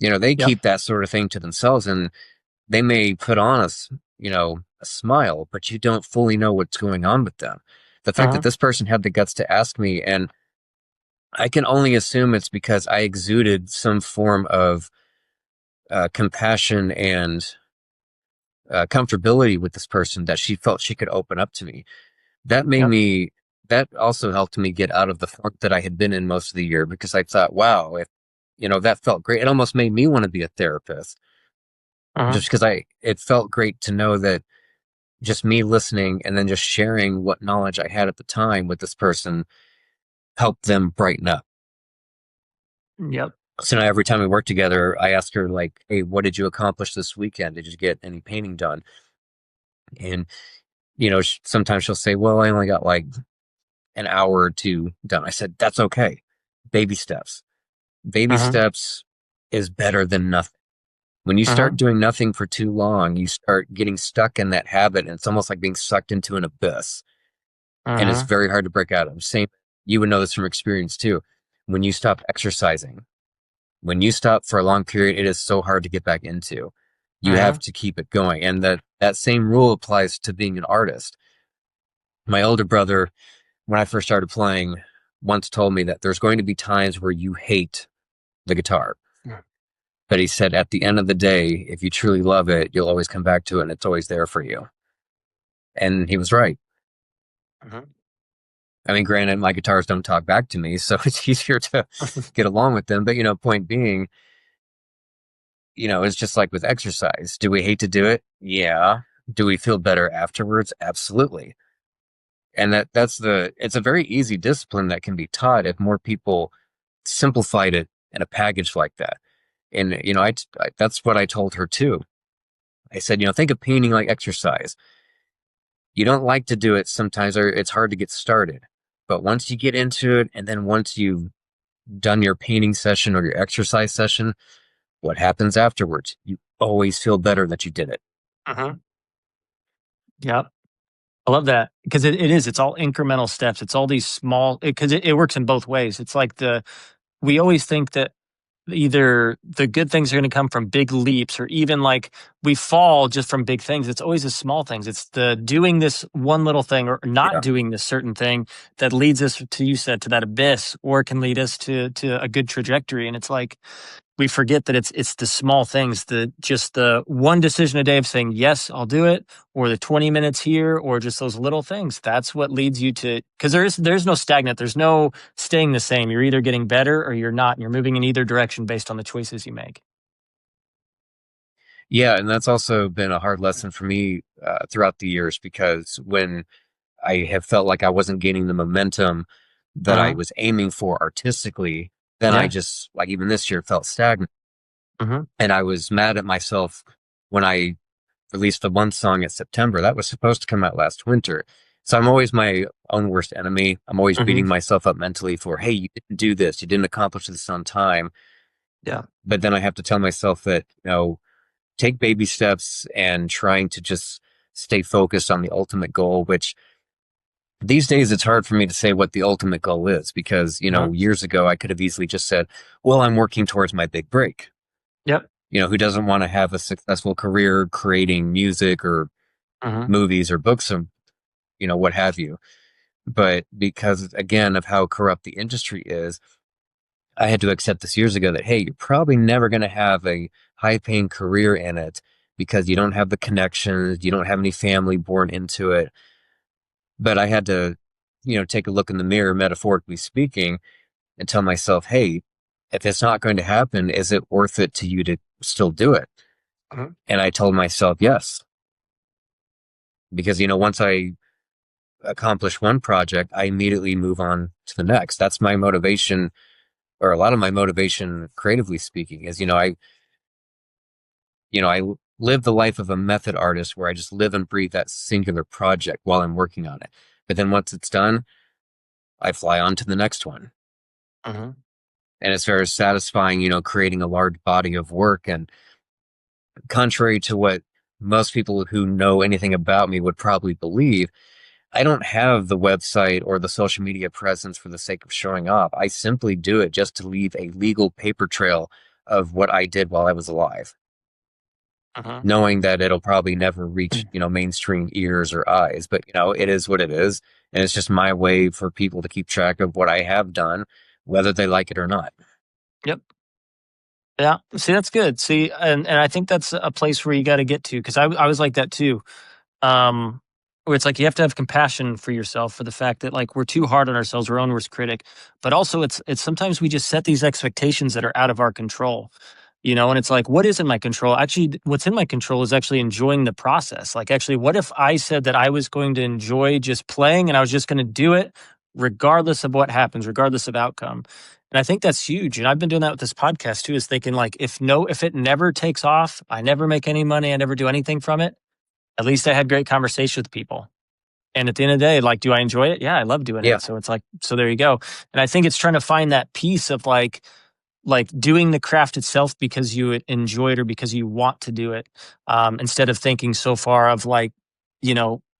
B: They
A: Yep.
B: keep that sort of thing to themselves, and they may put on a smile, but you don't fully know what's going on with them. The fact that
A: Hmm.
B: this person had the guts to ask me, and I can only assume it's because I exuded some form of compassion and comfortability with this person, that she felt she could open up to me. That made
A: Yep.
B: me, that also helped me get out of the funk that I had been in most of the year, because I thought, wow, if, that felt great. It almost made me want to be a therapist,
A: Hmm.
B: just because it felt great to know that just me listening and then just sharing what knowledge I had at the time with this person helped them brighten up.
A: Yep.
B: So now every time we work together, I ask her, like, "Hey, what did you accomplish this weekend? Did you get any painting done?" And, sometimes she'll say, "Well, I only got like an hour or two done." I said, "That's okay. Baby steps. Baby
A: Hmm.
B: steps is better than nothing." When you start
A: Hmm.
B: doing nothing for too long, you start getting stuck in that habit, and it's almost like being sucked into an abyss, and it's
A: Hmm.
B: very hard to break out of. Same, you would know this from experience too. When you stop exercising, when you stop for a long period, it is so hard to get back into. You have
A: Hmm.
B: to keep it going, and that same rule applies to being an artist. My older brother, when I first started playing, once told me that there's going to be times where you hate the guitar. But he said, at the end of the day, if you truly love it, you'll always come back to it, and it's always there for you. And he was right.
A: Hmm.
B: I mean, granted, my guitars don't talk back to me, so it's easier to get along with them. But, point being, it's just like with exercise. Do we hate to do it? Yeah. Do we feel better afterwards? Absolutely. And it's a very easy discipline that can be taught if more people simplified it in a package like that. And, that's what I told her too. I said, think of painting like exercise. You don't like to do it sometimes, or it's hard to get started. But once you get into it, and then once you've done your painting session or your exercise session, what happens afterwards? You always feel better that you did it.
A: Hmm. Yep. I love that because it is. It's all incremental steps. It's all these small because it works in both ways. It's like we always think that either the good things are going to come from big leaps or even like we fall just from big things. It's always the small things. It's the doing this one little thing or not
B: Yeah.
A: doing this certain thing that leads us to, you said, to that abyss or can lead us to a good trajectory. And it's like we forget that it's the small things, the just the one decision a day of saying yes, I'll do it, or the 20 minutes here, or just those little things. That's what leads you to, because there's no stagnant, there's no staying the same. You're either getting better or you're not. And you're moving in either direction based on the choices you make.
B: Yeah. And that's also been a hard lesson for me throughout the years, because when I have felt like I wasn't gaining the momentum that I
A: Uh-huh.
B: was aiming for artistically, then I
A: Yeah.
B: just, like, even this year, felt stagnant.
A: Hmm.
B: And I was mad at myself when I released the one song in September that was supposed to come out last winter. So I'm always my own worst enemy. I'm always beating
A: Hmm.
B: myself up mentally for, hey, you didn't do this, you didn't accomplish this on time.
A: Yeah.
B: But then I have to tell myself that, take baby steps and trying to just stay focused on the ultimate goal, which these days it's hard for me to say what the ultimate goal is, because,
A: Uh-huh.
B: years ago I could have easily just said, well, I'm working towards my big break.
A: Yep.
B: Who doesn't want to have a successful career creating music or
A: Hmm.
B: movies or books, or, what have you. But because, again, of how corrupt the industry is, I had to accept this years ago that, hey, you're probably never going to have a high paying career in it, because you don't have the connections, you don't have any family born into it. But I had to, take a look in the mirror, metaphorically speaking, and tell myself, hey, If it's not going to happen, is it worth it to you to still do it?
A: Mhm.
B: And I told myself yes, because once I accomplish one project, I immediately move on to the next. That's my motivation, or a lot of my motivation, creatively speaking, is I live the life of a method artist where I just live and breathe that singular project while I'm working on it. But then once it's done, I fly on to the next one.
A: Mhm.
B: And it's very satisfying, creating a large body of work. And contrary to what most people who know anything about me would probably believe, I don't have the website or the social media presence for the sake of showing off. I simply do it just to leave a legal paper trail of what I did while I was alive,
A: Mhm.
B: knowing that it'll probably never reach, mainstream ears or eyes. But, it is what it is. And it's just my way for people to keep track of what I have done, whether they like it or not.
A: Yep. Yeah. See, that's good. See, and I think that's a place where you got to get to, because I was like that too. Um, where it's like you have to have compassion for yourself for the fact that like we're too hard on ourselves, we're our own worst critic. But also, it's sometimes we just set these expectations that are out of our control. And it's like, what is in my control? Actually, what's in my control is actually enjoying the process. Like, actually, what if I said that I was going to enjoy just playing and I was just going to do it regardless of what happens, regardless of outcome? And I think that's huge. And I've been doing that with this podcast too, is thinking like, if it never takes off, I never make any money, I never do anything from it, at least I had great conversation with people. And at the end of the day, like, do I enjoy it? Yeah, I love doing
B: Yeah.
A: it. So it's like, so there you go. And I think it's trying to find that piece of like doing the craft itself because you enjoy it or because you want to do it, instead of thinking so far of like,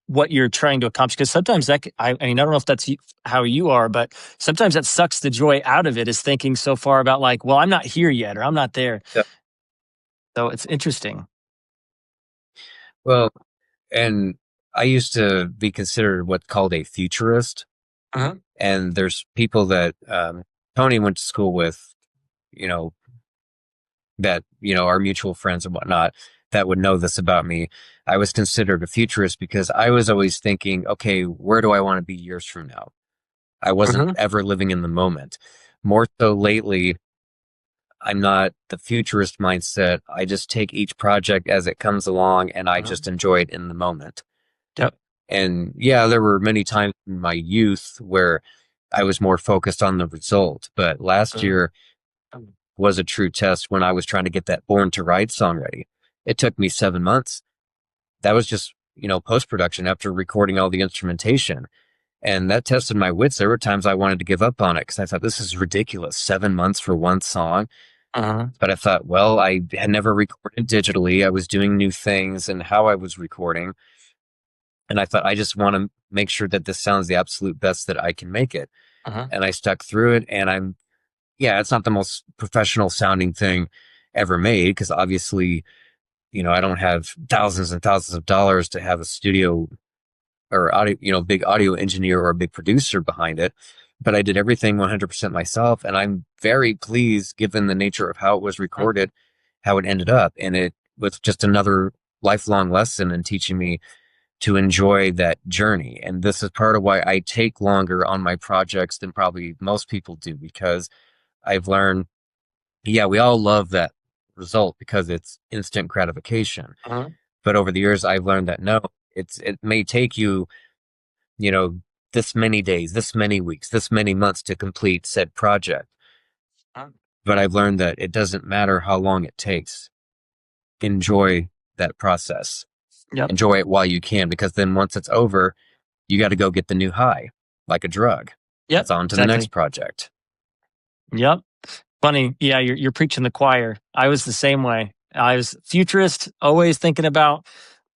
A: what you're trying to accomplish. Because sometimes I mean, I don't know if that's how you are, but sometimes that sucks the joy out of it, is thinking so far about like, well, I'm not here yet or I'm not there.
B: Yeah.
A: So it's interesting.
B: Well, and I used to be considered what's called a futurist.
A: Uh-huh.
B: And there's people that Tony went to school with, you know, that, are mutual friends and whatnot, that would know this about me. I was considered a futurist because I was always thinking, okay, where do I want to be years from now? I wasn't
A: Uh-huh.
B: ever living in the moment. More so lately, I'm not the futurist mindset. I just take each project as it comes along and I
A: Uh-huh.
B: just enjoy it in the moment.
A: Yep.
B: And yeah, there were many times in my youth where I was more focused on the result. But last
A: Uh-huh.
B: year was a true test when I was trying to get that Born to Ride song ready. It took me 7 months. That was just, post production after recording all the instrumentation. And that tested my wits. There were times I wanted to give up on it because I thought this is ridiculous. 7 months for one song.
A: Uh-huh.
B: But I thought, well, I had never recorded digitally. I was doing new things and how I was recording. And I thought, I just want to make sure that this sounds the absolute best that I can make it.
A: Uh-huh.
B: And I stuck through it. And yeah, it's not the most professional sounding thing ever made because obviously, I don't have thousands and thousands of dollars to have a studio or audio, big audio engineer or a big producer behind it. But I did everything 100% myself. And I'm very pleased given the nature of how it was
A: Uh-huh.
B: recorded, how it ended up. And it was just another lifelong lesson in teaching me to enjoy that journey. And this is part of why I take longer on my projects than probably most people do, because I've learned, yeah, we all love that result because it's instant gratification.
A: Uh-huh.
B: But over the years, I've learned that no, it may take you, you know, this many days, this many weeks, this many months to complete said project.
A: Uh-huh.
B: But I've learned that it doesn't matter how long it takes. Enjoy that process.
A: Yep.
B: Enjoy it while you can, because then once it's over, you got to go get the new high, like a drug.
A: Yep.
B: It's on to the next
A: Exactly.
B: project.
A: Yep. Funny. Yeah, you're preaching the choir. I was the same way. I was futurist, always thinking about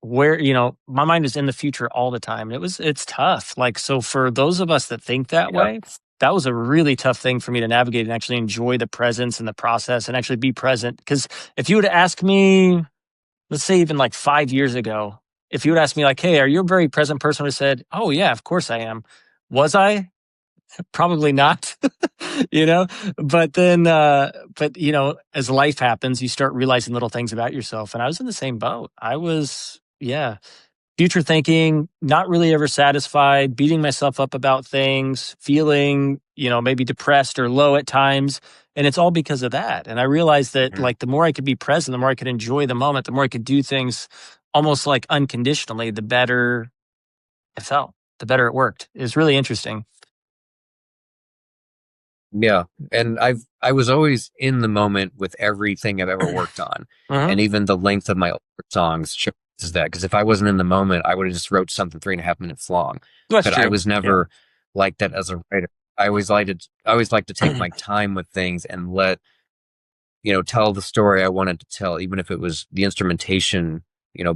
A: where, my mind is in the future all the time. It's tough. Like, so for those of us that think that
B: Yeah.
A: way, that was a really tough thing for me to navigate and actually enjoy the presence and the process and actually be present. Because if you would ask me, let's say even like 5 years ago, if you would ask me like, hey, are you a very present person? I would have said, oh yeah, of course I am. Was I? Probably not, you know, but then, as life happens, you start realizing little things about yourself. And I was in the same boat. I was, yeah. future thinking, not really ever satisfied, beating myself up about things, feeling, maybe depressed or low at times. And it's all because of that. And I realized that
B: Mhm.
A: like the more I could be present, the more I could enjoy the moment, the more I could do things almost like unconditionally, the better it felt, the better it worked. It was really interesting.
B: Yeah, and I was always in the moment with everything I've ever worked on,
A: Hmm.
B: and even the length of my older songs shows that. Because if I wasn't in the moment, I would have just wrote something 3.5 minutes long.
A: That's
B: But I
A: true.
B: was
A: Yeah.
B: never like that as a writer. I always like to take my time with things and let tell the story I wanted to tell, even if it was the instrumentation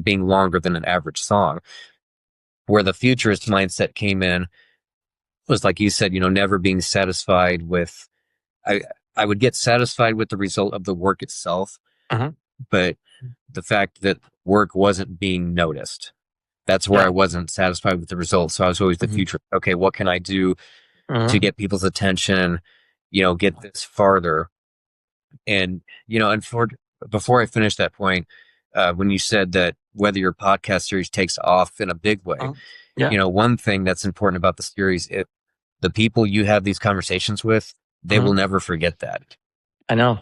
B: being longer than an average song. Where the futurist mindset came in was like you said, never being satisfied with I I would get satisfied with the result of the work itself,
A: Hmm.
B: but the fact that work wasn't being noticed. That's where I
A: Yeah.
B: wasn't satisfied with the results. So I was always the
A: Hmm.
B: future. Okay, what can I do to
A: Hmm.
B: get people's attention, get this farther? And, and for before I finish that point, when you said that whether your podcast series takes off in a big way,
A: Yeah.
B: one thing that's important about the series, the people you have these conversations with, they will
A: Hmm.
B: never forget that.
A: I know.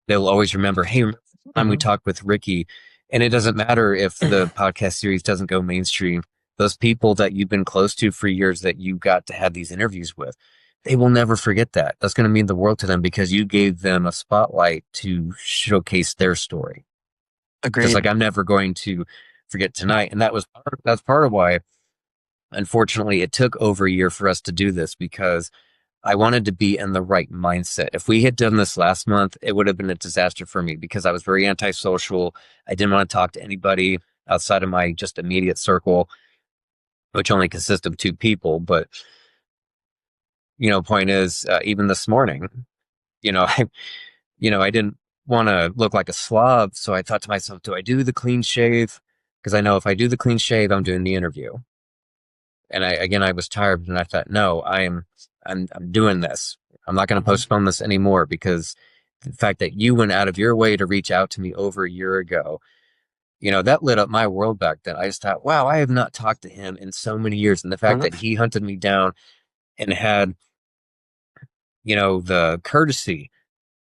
B: They'll always remember, hey, remember the time we
A: Hmm.
B: talked with Ricky? And it doesn't matter if the podcast series doesn't go mainstream. Those people that you've been close to for years that you got to have these interviews with, they will never forget that. That's going to mean the world to them because you gave them a spotlight to showcase their story. Just
A: Agreed.
B: like I'm never going to forget tonight. And that's part of why, unfortunately, it took over a year for us to do this because I wanted to be in the right mindset. If we had done this last month, it would have been a disaster for me because I was very antisocial. I didn't want to talk to anybody outside of my just immediate circle, which only consists of two people. But, point is, even this morning, I, I didn't want to look like a slob. So I thought to myself, do I do the clean shave? Because I know if I do the clean shave, I'm doing the interview. And I was tired and I thought, no, I'm doing this. I'm not going to
A: Hmm.
B: postpone this anymore because the fact that you went out of your way to reach out to me over a year ago, that lit up my world back then. I just thought, wow, I have not talked to him in so many years. And the fact that
A: Hmm.
B: he hunted me down and had, the courtesy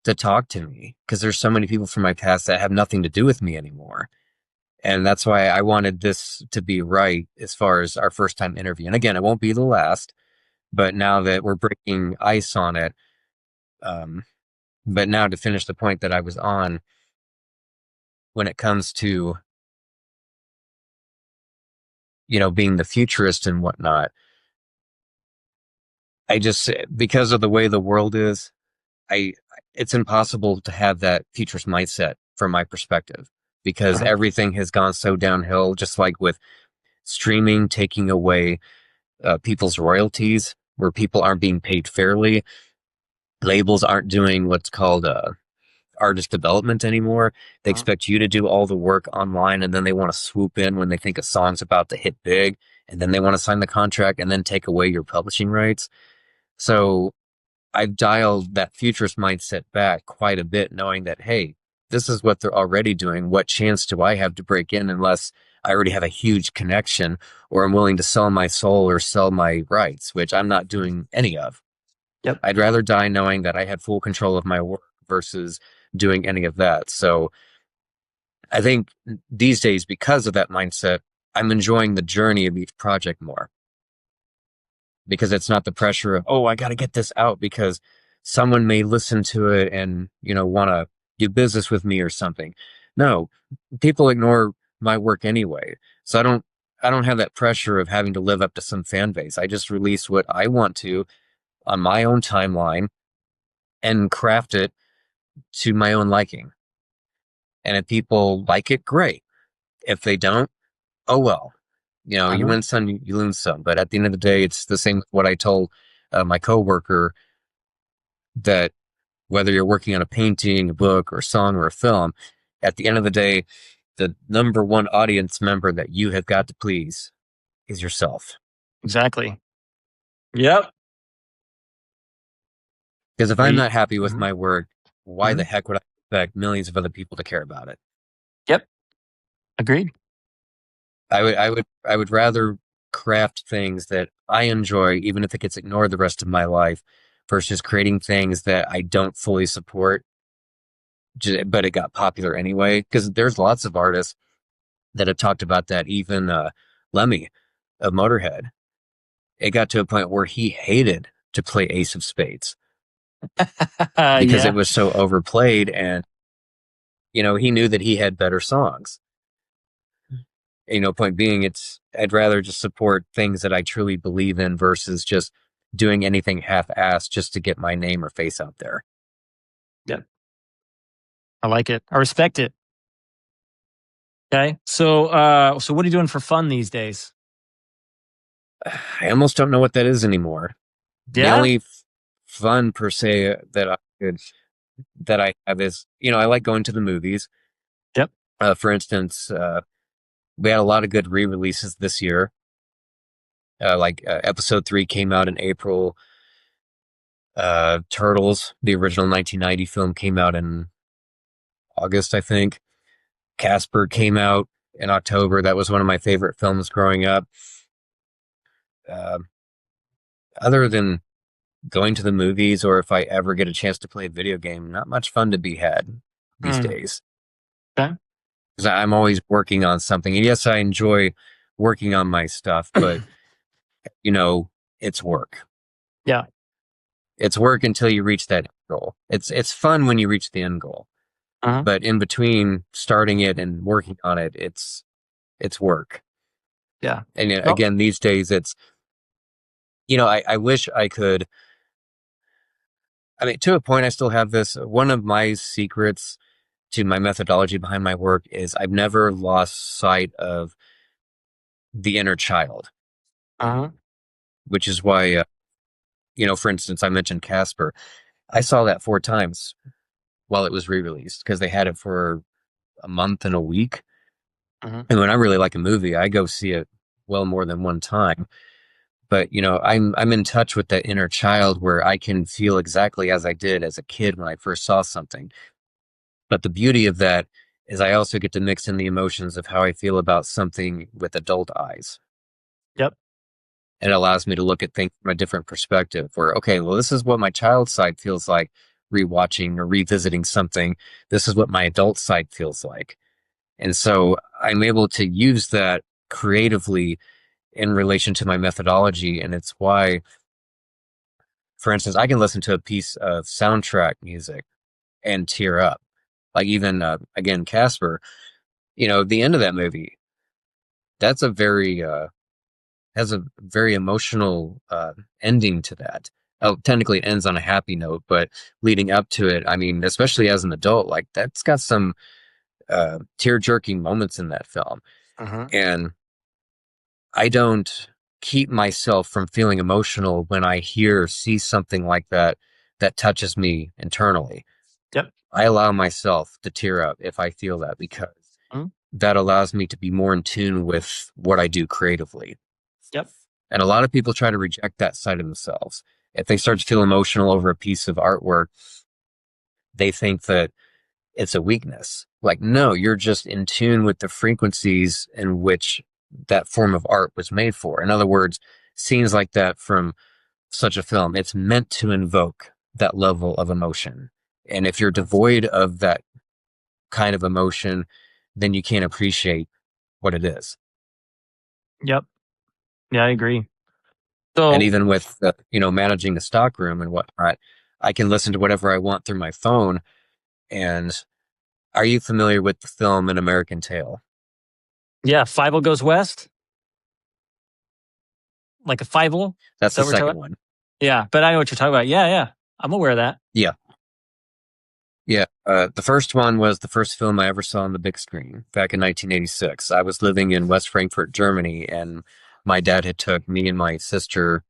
B: to talk to me because there's so many people from my past that have nothing to do with me anymore. And that's why I wanted this to be right as far as our first time interview. And again, it won't be the last. But now that we're breaking ice on it, um, but now to finish the point that I was on, when it comes to, being the futurist and whatnot, I just, because of the way the world is, I, it's impossible to have that futurist mindset from my perspective because
A: Hmm.
B: everything has gone so downhill, just like with streaming taking away people's royalties, where people aren't being paid fairly. Labels aren't doing what's called artist development anymore. They expect you to do all the work online and then they want to swoop in when they think a song's about to hit big and then they want to sign the contract and then take away your publishing rights. So I've dialed that futurist mindset back quite a bit, knowing that, hey, this is what they're already doing. What chance do I have to break in unless I already have a huge connection or I'm willing to sell my soul or sell my rights, which I'm not doing any of.
A: Yep.
B: I'd rather die knowing that I had full control of my work versus doing any of that. So I think these days, because of that mindset, I'm enjoying the journey of each project more because it's not the pressure of, oh, I got to get this out because someone may listen to it and, want to do business with me or something. No, people ignore my work anyway. So I don't have that pressure of having to live up to some fan base. I just release what I want to on my own timeline and craft it to my own liking. And if people like it, great. If they don't, oh well.
A: I
B: You
A: know.
B: win some, you lose some. But at the end of the day, it's the same with what I told my coworker that whether you're working on a painting, a book, or a song, or a film, at the end of the day, the number one audience member that you have got to please is yourself.
A: Exactly. Yep.
B: Because if I'm
A: We.
B: not happy with
A: Mhm.
B: my work, why the
A: Mhm.
B: heck would I expect millions of other people to care about it?
A: Yep. Agreed.
B: I would rather craft things that I enjoy, even if it gets ignored the rest of my life, versus creating things that I don't fully support, but it got popular anyway. Because there's lots of artists that have talked about that. Even Lemmy of Motorhead, it got to a point where he hated to play Ace of Spades because it
A: Yeah.
B: was so overplayed, and he knew that he had better songs. Point being, I'd rather just support things that I truly believe in versus just doing anything half-assed just to get my name or face out there.
A: Yep. I like it. I respect it. Okay. So what are you doing for fun these days?
B: I almost don't know what that is anymore. The
A: Yeah.
B: only fun per se that I have is, I like going to the movies.
A: Yep.
B: For instance, we had a lot of good re-releases this year. Episode 3 came out in April. Turtles, the original 1990 film, came out in August, I think. Casper came out in October. That was one of my favorite films growing up. Uh, Other than going to the movies, or if I ever get a chance to play a video game, not much fun to be had these
A: Mm,
B: days.
A: okay.
B: Because I'm always working on something. And yes, I enjoy working on my stuff, but you know, it's work.
A: Yeah.
B: It's work until you reach that goal. It's fun when you reach the end goal,
A: Uh-huh.
B: but in between starting it and working on it, it's work.
A: Yeah.
B: And
A: No.
B: again, these days I wish I could. I mean, to a point, I still have this. One of my secrets to my methodology behind my work is I've never lost sight of the inner child,
A: Uh-huh.
B: which is why, for instance, I mentioned Casper. I saw that 4 times while it was re-released because they had it for a month and a week.
A: Uh-huh.
B: And when I really like a movie, I go see it well more than one time. But I'm in touch with that inner child where I can feel exactly as I did as a kid when I first saw something. But the beauty of that is I also get to mix in the emotions of how I feel about something with adult eyes.
A: Yep.
B: And it allows me to look at things from a different perspective where, okay, well, this is what my child side feels like rewatching or revisiting something. This is what my adult side feels like. And so I'm able to use that creatively in relation to my methodology. And it's why, for instance, I can listen to a piece of soundtrack music and tear up. Like even, again, Casper, the end of that movie, that's has a very emotional ending to that. Oh, technically it ends on a happy note, but leading up to it, I mean, especially as an adult, like that's got some tear jerking moments in that film.
A: Uh-huh.
B: And I don't keep myself from feeling emotional when I hear or see something like that that touches me internally.
A: Yep.
B: I allow myself to tear up if I feel that because
A: Mhm.
B: that allows me to be more in tune with what I do creatively.
A: Yep.
B: And a lot of people try to reject that side of themselves. If they start to feel emotional over a piece of artwork, they think that it's a weakness. Like, no, you're just in tune with the frequencies in which that form of art was made for. In other words, scenes like that from such a film, it's meant to invoke that level of emotion. And if you're devoid of that kind of emotion, then you can't appreciate what it is.
A: Yep. Yeah, I agree.
B: And
A: So
B: even with managing the stock room and whatnot, I can listen to whatever I want through my phone. And are you familiar with the film An American Tail?
A: yeah, Five goes west, like a five. Is
B: That's
A: that
B: the
A: what we're talking
B: second
A: about?
B: one.
A: Yeah, but I know what you're talking about. Yeah, yeah. I'm aware of that.
B: Yeah, yeah. The first one was the first film I ever saw on the big screen back in 1986. I was living in West Frankfurt, Germany, and my dad had took me and my sister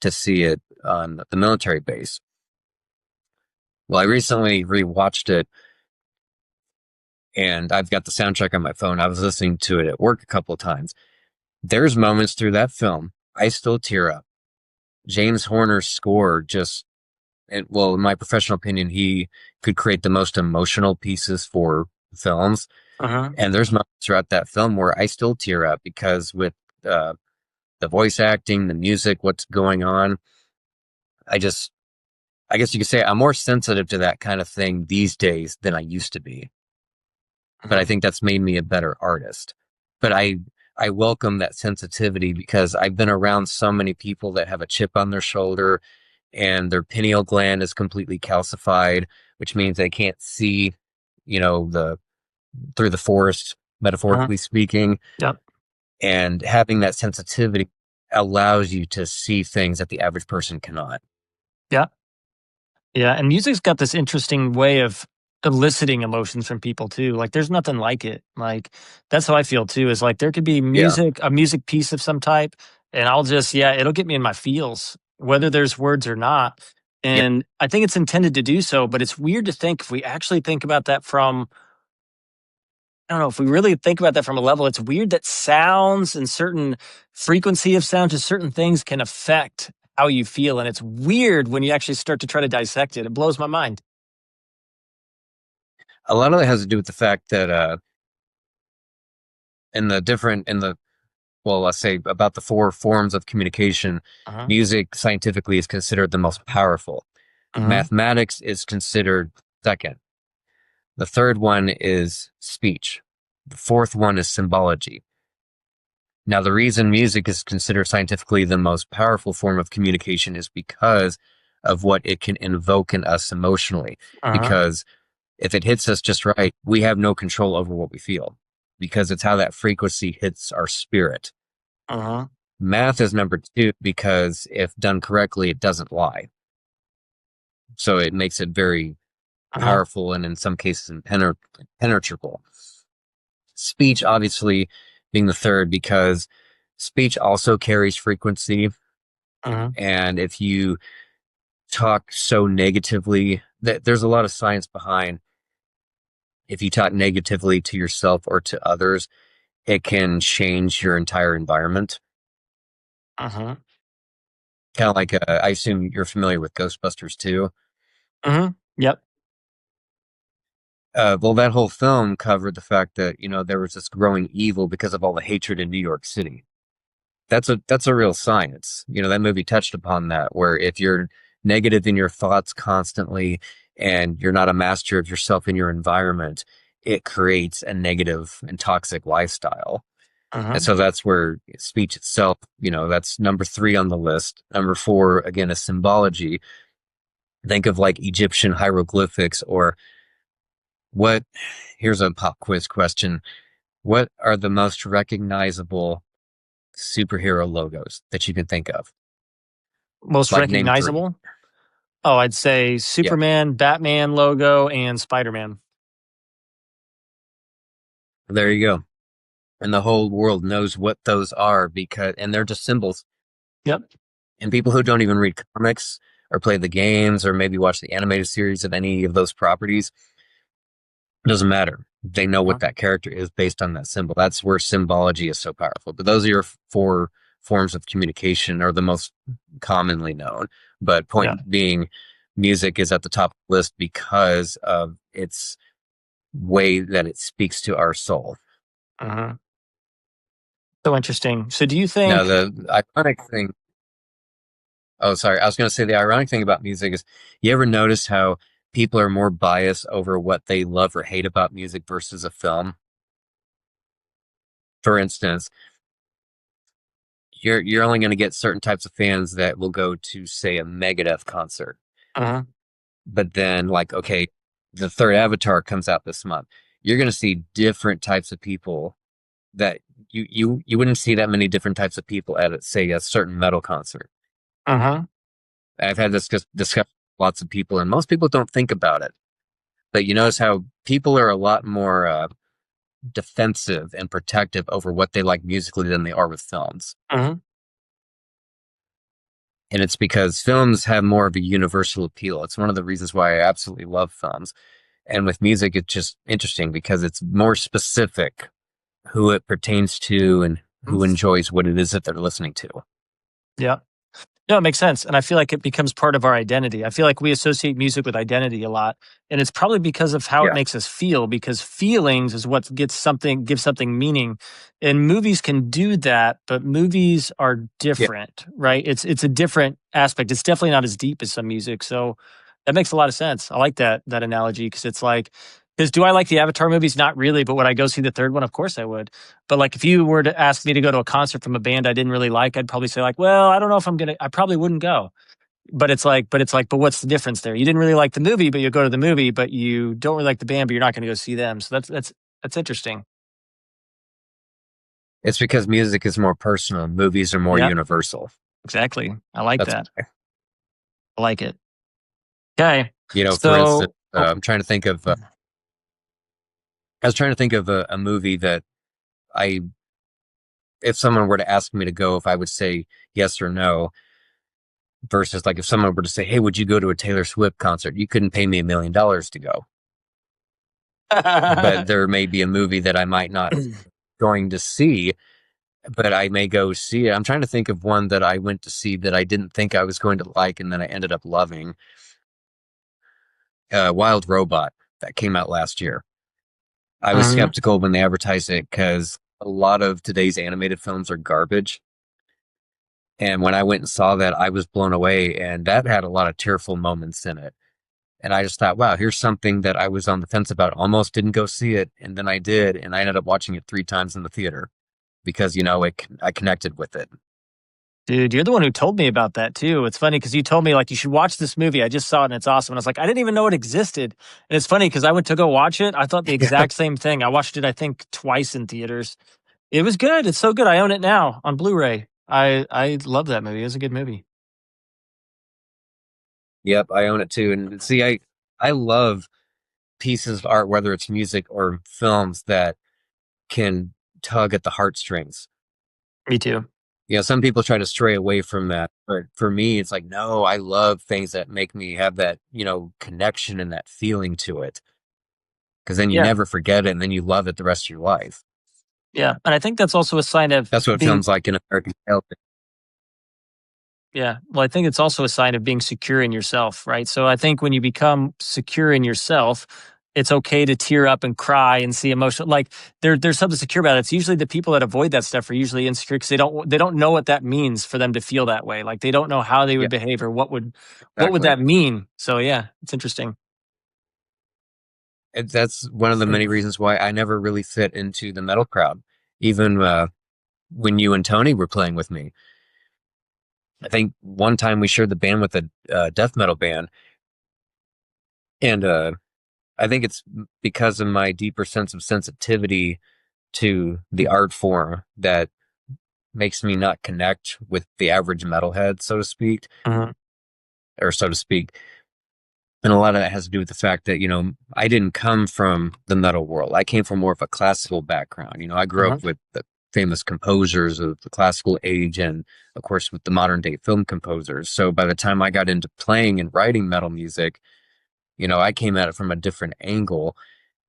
B: to see it on the military base. Well, I recently rewatched it and I've got the soundtrack on my phone. I was listening to it at work a couple of times. There's moments through that film I still tear up. James Horner's score just, well, in my professional opinion, he could create the most emotional pieces for films.
A: Uh-huh.
B: And there's moments throughout that film where I still tear up because with uh, the voice acting, the music, what's going on, I just, I guess you could say I'm more sensitive to that kind of thing these days than I used to be. But I
A: Uh-huh.
B: think that's made me a better artist. But I welcome that sensitivity because I've been around so many people that have a chip on their shoulder and their pineal gland is completely calcified, which means they can't see, the through the forest,
A: Uh-huh.
B: metaphorically speaking.
A: Yep.
B: And having that sensitivity allows you to see things that the average person cannot.
A: Yeah. Yeah, and music's got this interesting way of eliciting emotions from people too. Like there's nothing like it. Like that's how I feel too, is like there could be
B: Yeah.
A: a music piece of some type, and I'll just yeah, it'll get me in my feels, whether there's words or not.
B: Yeah.
A: And I think it's intended to do so, but it's weird to think if we actually think about that from I don't know, if we really think about that from a level, it's weird that sounds and certain frequency of sound to certain things can affect how you feel. And it's weird when you actually start to try to dissect it. It blows my mind.
B: A lot of that has to do with the fact that in the well, let's say about the four forms of communication,
A: Uh-huh.
B: music scientifically is considered the most powerful.
A: Uh-huh.
B: Mathematics is considered second. The third one is speech. The fourth one is symbology. Now, the reason music is considered scientifically the most powerful form of communication is because of what it can invoke in us emotionally.
A: Uh-huh.
B: Because if it hits us just right, we have no control over what we feel because it's how that frequency hits our spirit.
A: Uh-huh.
B: Math is number two because if done correctly, it doesn't lie. So it makes it very
A: Uh-huh.
B: powerful and in some cases impenetrable. Speech, obviously, being the third because speech also carries frequency.
A: Uh-huh.
B: And if you talk so negatively, that there's a lot of science behind if you talk negatively to yourself or to others, it can change your entire environment.
A: Uh-huh.
B: Kind of like, I assume you're familiar with Ghostbusters too.
A: Uh-huh. Yep.
B: Well, that whole film covered the fact that, there was this growing evil because of all the hatred in New York City. That's a real science. That movie touched upon that, where if you're negative in your thoughts constantly and you're not a master of yourself in your environment, it creates a negative and toxic lifestyle.
A: Uh-huh.
B: And so that's where speech itself, that's number three on the list. Number four, again, is symbology. Think of like Egyptian hieroglyphics or what, here's a pop quiz question. What are the most recognizable superhero logos that you can think of?
A: Most
B: Like name three.
A: recognizable? Oh, I'd say
B: Yeah,
A: Superman, Batman logo, and Spider-Man.
B: there you go. And the whole world knows what those are and they're just symbols.
A: Yep.
B: And people who don't even read comics or play the games or maybe watch the animated series of any of those properties, it doesn't matter. They know
A: Uh-huh.
B: what that character is based on that symbol. That's where symbology is so powerful. But those are your four forms of communication are the most commonly known. But
A: Yeah.
B: point being, music is at the top of the list because of its way that it speaks to our soul.
A: Uh-huh. So interesting. So do you
B: Now,
A: think
B: the ironic thing, oh, sorry, I was going to say the ironic thing about music is you ever notice how people are more biased over what they love or hate about music versus a film? For instance, you're only going to get certain types of fans that will go to, say, a Megadeth concert.
A: uh-huh.
B: But then, like, okay, the third Avatar comes out this month. You're going to see different types of people that you wouldn't see that many different types of people at, say, a certain metal concert.
A: Uh-huh.
B: I've had this discussion with lots of people, and most people don't think about it. But you notice how people are a lot more defensive and protective over what they like musically than they are with films.
A: Uh-huh.
B: And it's because films have more of a universal appeal. It's one of the reasons why I absolutely love films. And with music, it's just interesting because it's more specific who it pertains to and who enjoys what it is that they're listening to.
A: Yeah. No, it makes sense, and I feel like it becomes part of our identity. I feel like we associate music with identity a lot, and it's probably because of how it
B: Yeah,
A: makes us feel, because feelings is what gives something meaning, and movies can do that, but movies are
B: yeah.
A: different, right? It's a different aspect. It's definitely not as deep as some music, so that makes a lot of sense. I like that analogy because it's like, because do I like the Avatar movies? Not really, but would I go see the third one? Of course I would. But like if you were to ask me to go to a concert from a band I didn't really like, I'd probably say like, well, I don't know if I probably wouldn't go. But what's the difference there? You didn't really like the movie, but you go to the movie, but you don't really like the band, but you're not going to go see them. So that's interesting.
B: It's because music is more personal, movies are more
A: Yeah,
B: universal.
A: exactly. I like
B: That's
A: that.
B: why.
A: I like it. Okay.
B: For instance,
A: So, oh,
B: I'm trying to think of. I was trying to think of a movie that I, if someone were to ask me to go, if I would say yes or no, versus like if someone were to say, "Hey, would you go to a Taylor Swift concert?" You couldn't pay me $1 million to go, but there may be a movie that I might not going to see, but I may go see it. I'm trying to think of one that I went to see that I didn't think I was going to like, and then I ended up loving. Wild Robot that came out last year. I was
A: Mhm.
B: skeptical when they advertised it because a lot of today's animated films are garbage. And when I went and saw that, I was blown away, and that had a lot of tearful moments in it. And I just thought, wow, here's something that I was on the fence about, almost didn't go see it, and then I did, and I ended up watching it 3 times in the theater because I connected with it.
A: Dude, you're the one who told me about that too. It's funny because you told me like you should watch this movie. I just saw it and it's awesome. And I was like, I didn't even know it existed. And it's funny because I went to go watch it. I thought the
B: Yeah,
A: exact same thing. I watched it, I think, twice in theaters. It was good. It's so good. I own it now on Blu-ray. I love that movie. It was a good movie.
B: yep, I own it too. And see, I love pieces of art, whether it's music or films that can tug at the heartstrings.
A: Me too.
B: Some people try to stray away from that, but for me, it's like, no, I love things that make me have that, connection and that feeling to it. Because then you
A: Yeah.
B: never forget it and then you love it the rest of your life.
A: Yeah. And I think that's also a sign of
B: That's what
A: being
B: films like in American Tail.
A: Yeah. Well, I think it's also a sign of being secure in yourself, right? So I think when you become secure in yourself, it's okay to tear up and cry and see emotion. Like there's something secure about it. It's usually the people that avoid that stuff are usually insecure because they don't know what that means for them to feel that way. Like they don't know how they
B: Yeah,
A: would behave or what would
B: exactly.
A: that mean. So yeah, it's interesting.
B: And that's one of the many reasons why I never really fit into the metal crowd. Even when you and Tony were playing with me, I think one time we shared the band with a death metal band, and I think it's because of my deeper sense of sensitivity to the art form that makes me not connect with the average metalhead, so to speak,
A: Mhm,
B: or so to speak. And a lot of that has to do with the fact that, I didn't come from the metal world. I came from more of a classical background. I grew
A: mhm,
B: up with the famous composers of the classical age and, of course, with the modern day film composers. So by the time I got into playing and writing metal music, I came at it from a different angle.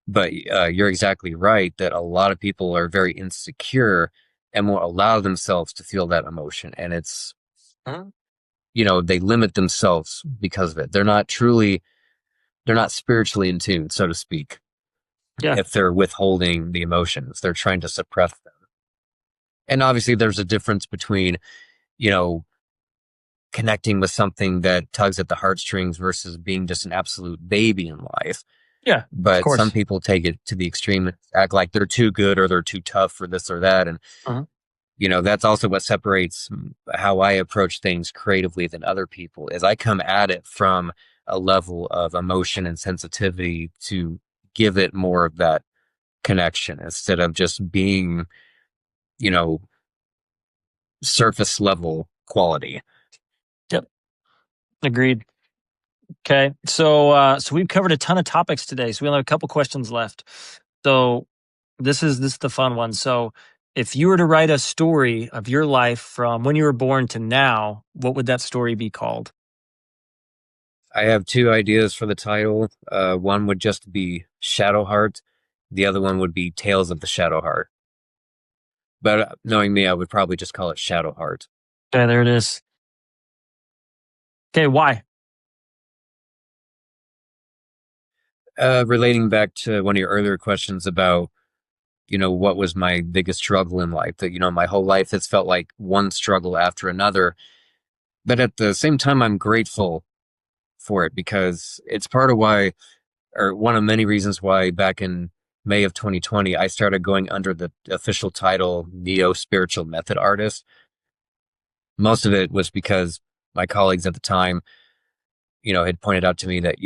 B: But you're exactly right that a lot of people are very insecure and won't allow themselves to feel that emotion. And
A: mhm.
B: they limit themselves because of it. They're not spiritually in tune, so to speak,
A: Yeah,
B: if they're withholding the emotions. They're trying to suppress them. And obviously, there's a difference between, you know, connecting with something that tugs at the heartstrings versus being just an absolute baby in life.
A: yeah, of
B: But some
A: course.
B: people take it to the extreme, act like they're too good or they're too tough for this or that. And,
A: Mhm,
B: that's also what separates how I approach things creatively than other people is I come at it from a level of emotion and sensitivity to give it more of that connection instead of just being, you know, surface level quality.
A: Yep, agreed. Okay, so we've covered a ton of topics today. So we only have a couple questions left. So this is the fun one. So if you were to write a story of your life from when you were born to now, what would that story be called?
B: I have two ideas for the title. One would just be Shadowheart. The other one would be Tales of the Shadowheart. But knowing me, I would probably just call it Shadowheart.
A: Okay, there it is. Okay, why?
B: Relating back to one of your earlier questions about, what was my biggest struggle in life, that, my whole life has felt like one struggle after another. But at the same time, I'm grateful for it because it's part of why, or one of many reasons why back in May of 2020, I started going under the official title Neo Spiritual Method Artist. Most of it was because my colleagues at the time, had pointed out to me that,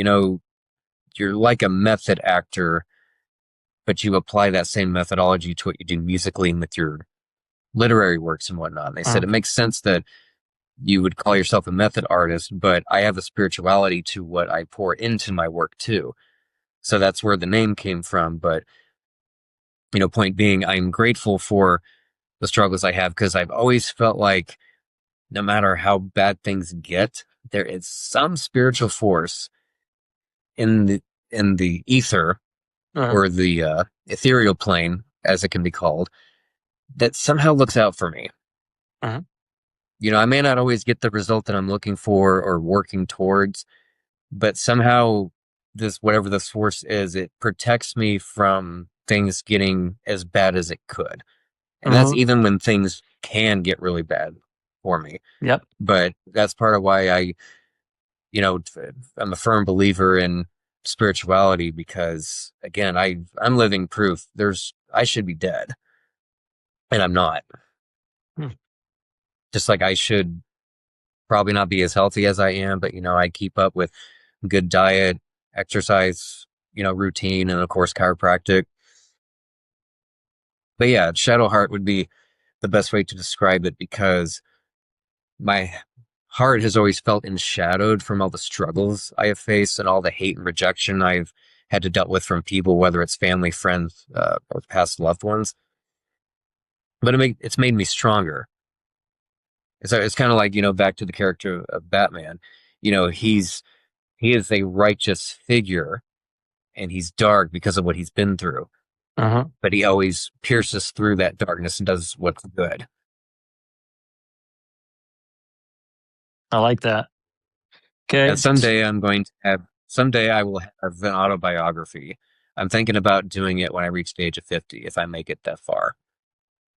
B: you're like a method actor, but you apply that same methodology to what you do musically and with your literary works and whatnot. And they said
A: Uh,
B: it makes sense that you would call yourself a method artist, but I have a spirituality to what I pour into my work too. So that's where the name came from. But, point being, I'm grateful for the struggles I have because I've always felt like no matter how bad things get, there is some spiritual force in the ether
A: uh,
B: or the ethereal plane, as it can be called, that somehow looks out for me.
A: uh,
B: I may not always get the result that I'm looking for or working towards, but somehow this, whatever the source is, it protects me from things getting as bad as it could. And that's
A: uh,
B: even when things can get really bad for me.
A: yep.
B: But that's part of why you know, I'm a firm believer in spirituality because again, I'm living proof I should be dead and I'm not.
A: Hmm.
B: Just like I should probably not be as healthy as I am, but I keep up with good diet, exercise, routine, and of course chiropractic. But yeah, shadow heart would be the best way to describe it because my heart has always felt enshadowed from all the struggles I have faced and all the hate and rejection I've had to deal with from people, whether it's family, friends, or past loved ones. But it's made me stronger. It's kind of like, back to the character of Batman. He is a righteous figure and he's dark because of what he's been through,
A: Uh-huh.
B: but he always pierces through that darkness and does what's good.
A: I like that.
B: And
A: Okay.
B: someday I will have an autobiography. I'm thinking about doing it when I reach the age of 50, if I make it that far.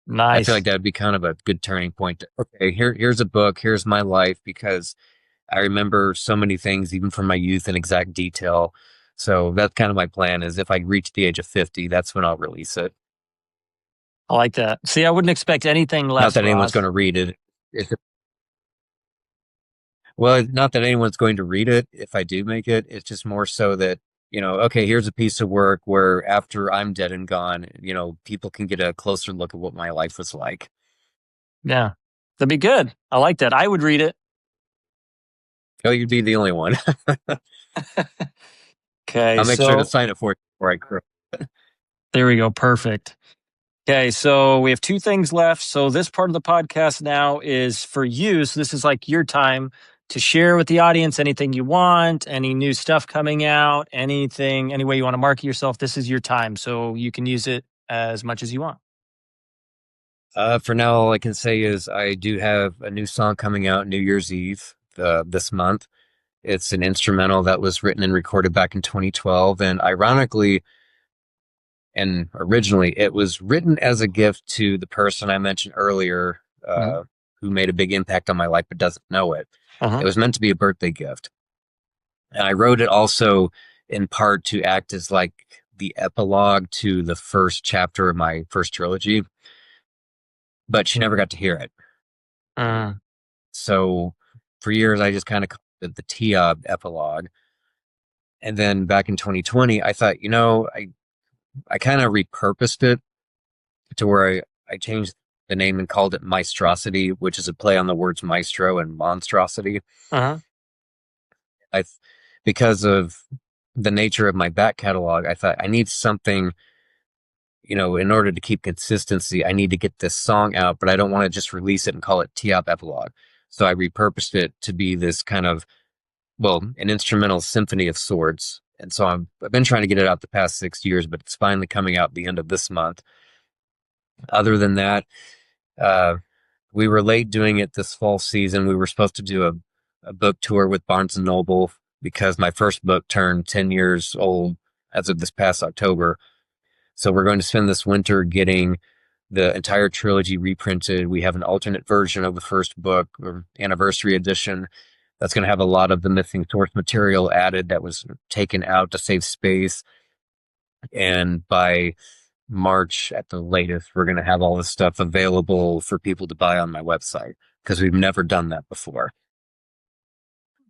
B: I feel like
A: Nice.
B: that would be kind of a good turning point. Okay, here's a book. Here's my life because I remember so many things, even from my youth in exact detail. So that's kind of my plan is if I reach the age of 50, that's when I'll release it.
A: I like that. See, I wouldn't expect anything
B: Not
A: less,
B: that anyone's going
A: Ross.
B: to read it. Well, not that anyone's going to read it if I do make it. It's just more so that, okay, here's a piece of work where after I'm dead and gone, people can get a closer look at what my life was like.
A: Yeah. That'd be good. I like that. I would read it.
B: Oh, you'd be the only one.
A: Okay.
B: I'll make sure to
A: So
B: sign it for you before I cry.
A: there we go. Perfect. Okay, so we have two things left. So this part of the podcast now is for you. So this is like your time to share with the audience anything you want, any new stuff coming out, anything, any way you want to market yourself. This is your time. So you can use it as much as you want.
B: For now, all I can say is I do have a new song coming out New Year's Eve this month. It's an instrumental that was written and recorded back in 2012. And ironically, and originally, it was written as a gift to the person I mentioned earlier,
A: Uh-huh.
B: who made a big impact on my life but doesn't know it. It
A: Uh-huh.
B: was meant to be a birthday gift. And I wrote it also in part to act as like the epilogue to the first chapter of my first trilogy, but she never got to hear it.
A: Uh,
B: So for years, I just kind of called it the Tiob epilogue. And then back in 2020, I thought, I kind of repurposed it to where I changed the name and called it Maestrosity, which is a play on the words maestro and monstrosity.
A: uh-huh.
B: I, because of the nature of my back catalog, I thought I need something, in order to keep consistency, I need to get this song out, but I don't want to just release it and call it T-Op Epilogue. So I repurposed it to be this kind of, well, an instrumental symphony of sorts. And so I've been trying to get it out the past 6 years, but it's finally coming out the end of this month. Other than that, uh, we were late doing it this fall season. We were supposed to do a book tour with Barnes and Noble because my first book turned 10 years old as of this past October. So we're going to spend this winter getting the entire trilogy reprinted. We have an alternate version of the first book, or anniversary edition, that's going to have a lot of the missing source material added that was taken out to save space. And by March at the latest, we're going to have all this stuff available for people to buy on my website because we've never done that before.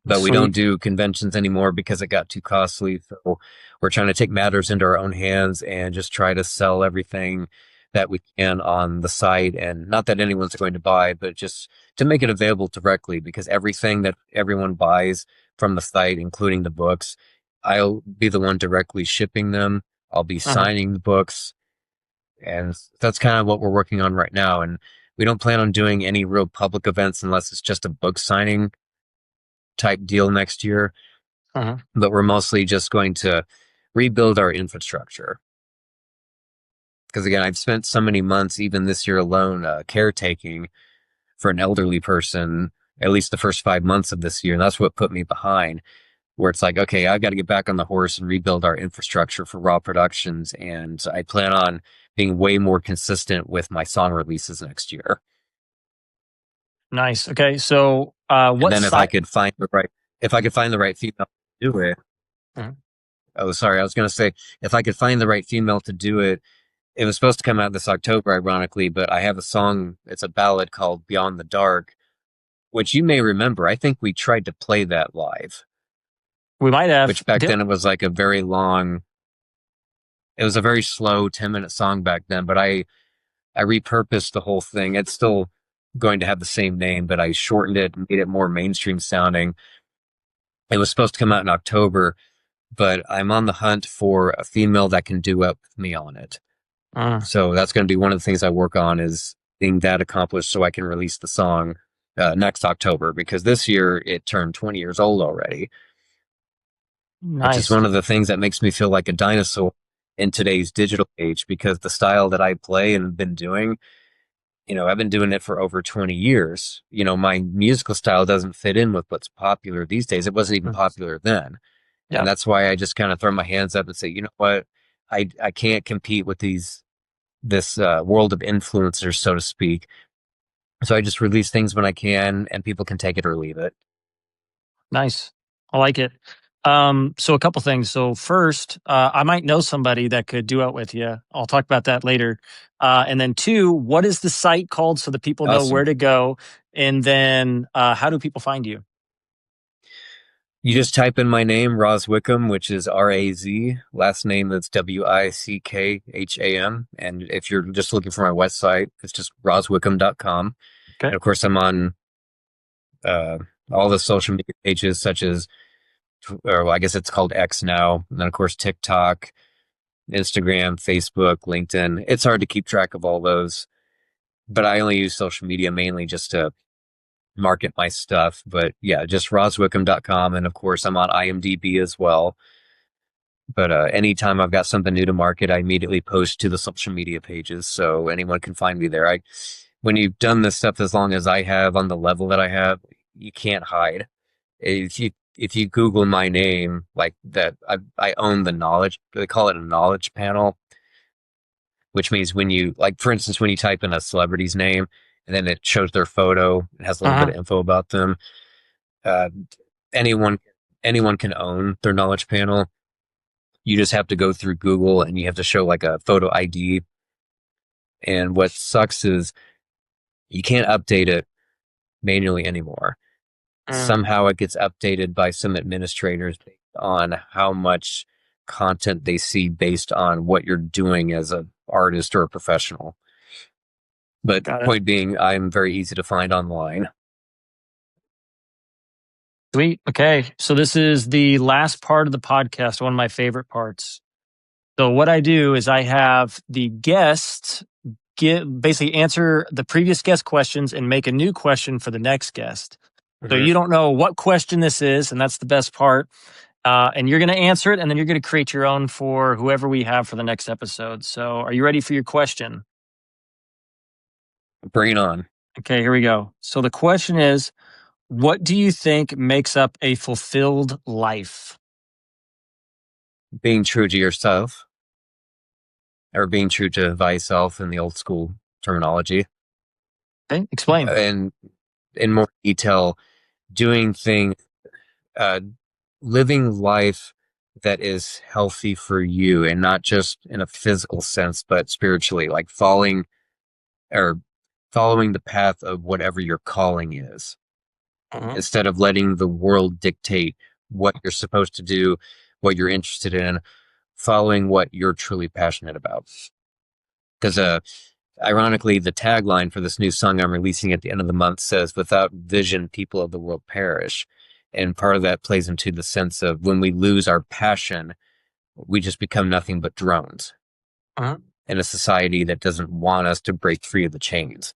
B: But we don't
A: Sweet.
B: do conventions anymore because it got too costly. So we're trying to take matters into our own hands and just try to sell everything that we can on the site. And not that anyone's going to buy, but just to make it available directly, because everything that everyone buys from the site, including the books, I'll be the one directly shipping them. I'll be
A: Uh-huh.
B: signing the books. And that's kind of what we're working on right now. And we don't plan on doing any real public events unless it's just a book signing type deal next year.
A: Uh-huh.
B: But we're mostly just going to rebuild our infrastructure. Because again, I've spent so many months, even this year alone, caretaking for an elderly person, at least the first 5 months of this year. And that's what put me behind, where it's like, okay, I've got to get back on the horse and rebuild our infrastructure for Raw Productions. And I plan on being way more consistent with my song releases next year.
A: Nice. Okay. So,
B: And
A: what
B: then
A: site?
B: if I could find the right female to do it.
A: Uh-huh.
B: Oh, sorry. I was going to say, if I could find the right female to do it, it was supposed to come out this October, ironically, but I have a song. It's a ballad called Beyond the Dark, which you may remember. I think we tried to play that live,
A: We might have.
B: which back then it was like a very long, it was a very slow 10-minute song back then, but I repurposed the whole thing. It's still going to have the same name, but I shortened it and made it more mainstream sounding. It was supposed to come out in October, but I'm on the hunt for a female that can duet with me on it.
A: Uh,
B: So that's going to be one of the things I work on, is being that accomplished so I can release the song next October, because this year it turned 20 years old already, which is
A: nice.
B: one of the things that makes me feel like a dinosaur in today's digital age, because the style that I play and have been doing, I've been doing it for over 20 years. My musical style doesn't fit in with what's popular these days. It wasn't even
A: Mm.
B: popular then. And
A: Yeah.
B: that's why I just kind of throw my hands up and say, you know what? I can't compete with this world of influencers, so to speak. So I just release things when I can, and people can take it or leave it.
A: Nice. I like it. So a couple things. So first, I might know somebody that could do it with you. I'll talk about that later. And then two, what is the site called so that people know where
B: Awesome.
A: to go? And then how do people find you?
B: You just type in my name, Roz Wickham, which is R-A-Z. Last name that's Wickham. And if you're just looking for my website, it's just roswickham.com.
A: Okay.
B: And of course, I'm on uh, all the social media pages, such as, or well, I guess it's called X now. And then, of course, TikTok, Instagram, Facebook, LinkedIn. It's hard to keep track of all those, but I only use social media mainly just to market my stuff. But yeah, just roswickham.com. And of course, I'm on IMDb as well. But anytime I've got something new to market, I immediately post to the social media pages so anyone can find me there. When you've done this stuff as long as I have on the level that I have, you can't hide. If you Google my name like that, I own the knowledge. They call it a knowledge panel, which means when you, like, for instance, when you type in a celebrity's name and then it shows their photo, it has a little bit
A: Uh-huh.
B: of info about them. Uh, anyone anyone can own their knowledge panel. You just have to go through Google and you have to show like a photo ID. And what sucks is you can't update it manually anymore.
A: Mm,
B: Somehow it gets updated by some administrators based on how much content they see based on what you're doing as an artist or a professional. But
A: got it.
B: point being, I'm very easy to find online.
A: Sweet. Okay. So this is the last part of the podcast, one of my favorite parts. So what I do is I have the guest basically answer the previous guest questions and make a new question for the next guest. So
B: Mhm.
A: you don't know what question this is, and that's the best part. And you're going to answer it, and then you're going to create your own for whoever we have for the next episode. So are you ready for your question?
B: Bring it on.
A: Okay, here we go. So the question is, What do you think makes up a fulfilled life?
B: Being true to yourself, or being true to thyself in the old school terminology,
A: Okay, explain.
B: and in more detail, doing things, uh, living life that is healthy for you, and not just in a physical sense, but spiritually, like or following the path of whatever your calling is,
A: Mhm.
B: instead of letting the world dictate what you're supposed to do, what you're interested in, following what you're truly passionate about. Because ironically, the tagline for this new song I'm releasing at the end of the month says, "Without vision, people of the world perish." And part of that plays into the sense of when we lose our passion, we just become nothing but drones
A: Mhm.
B: in a society that doesn't want us to break free of the chains.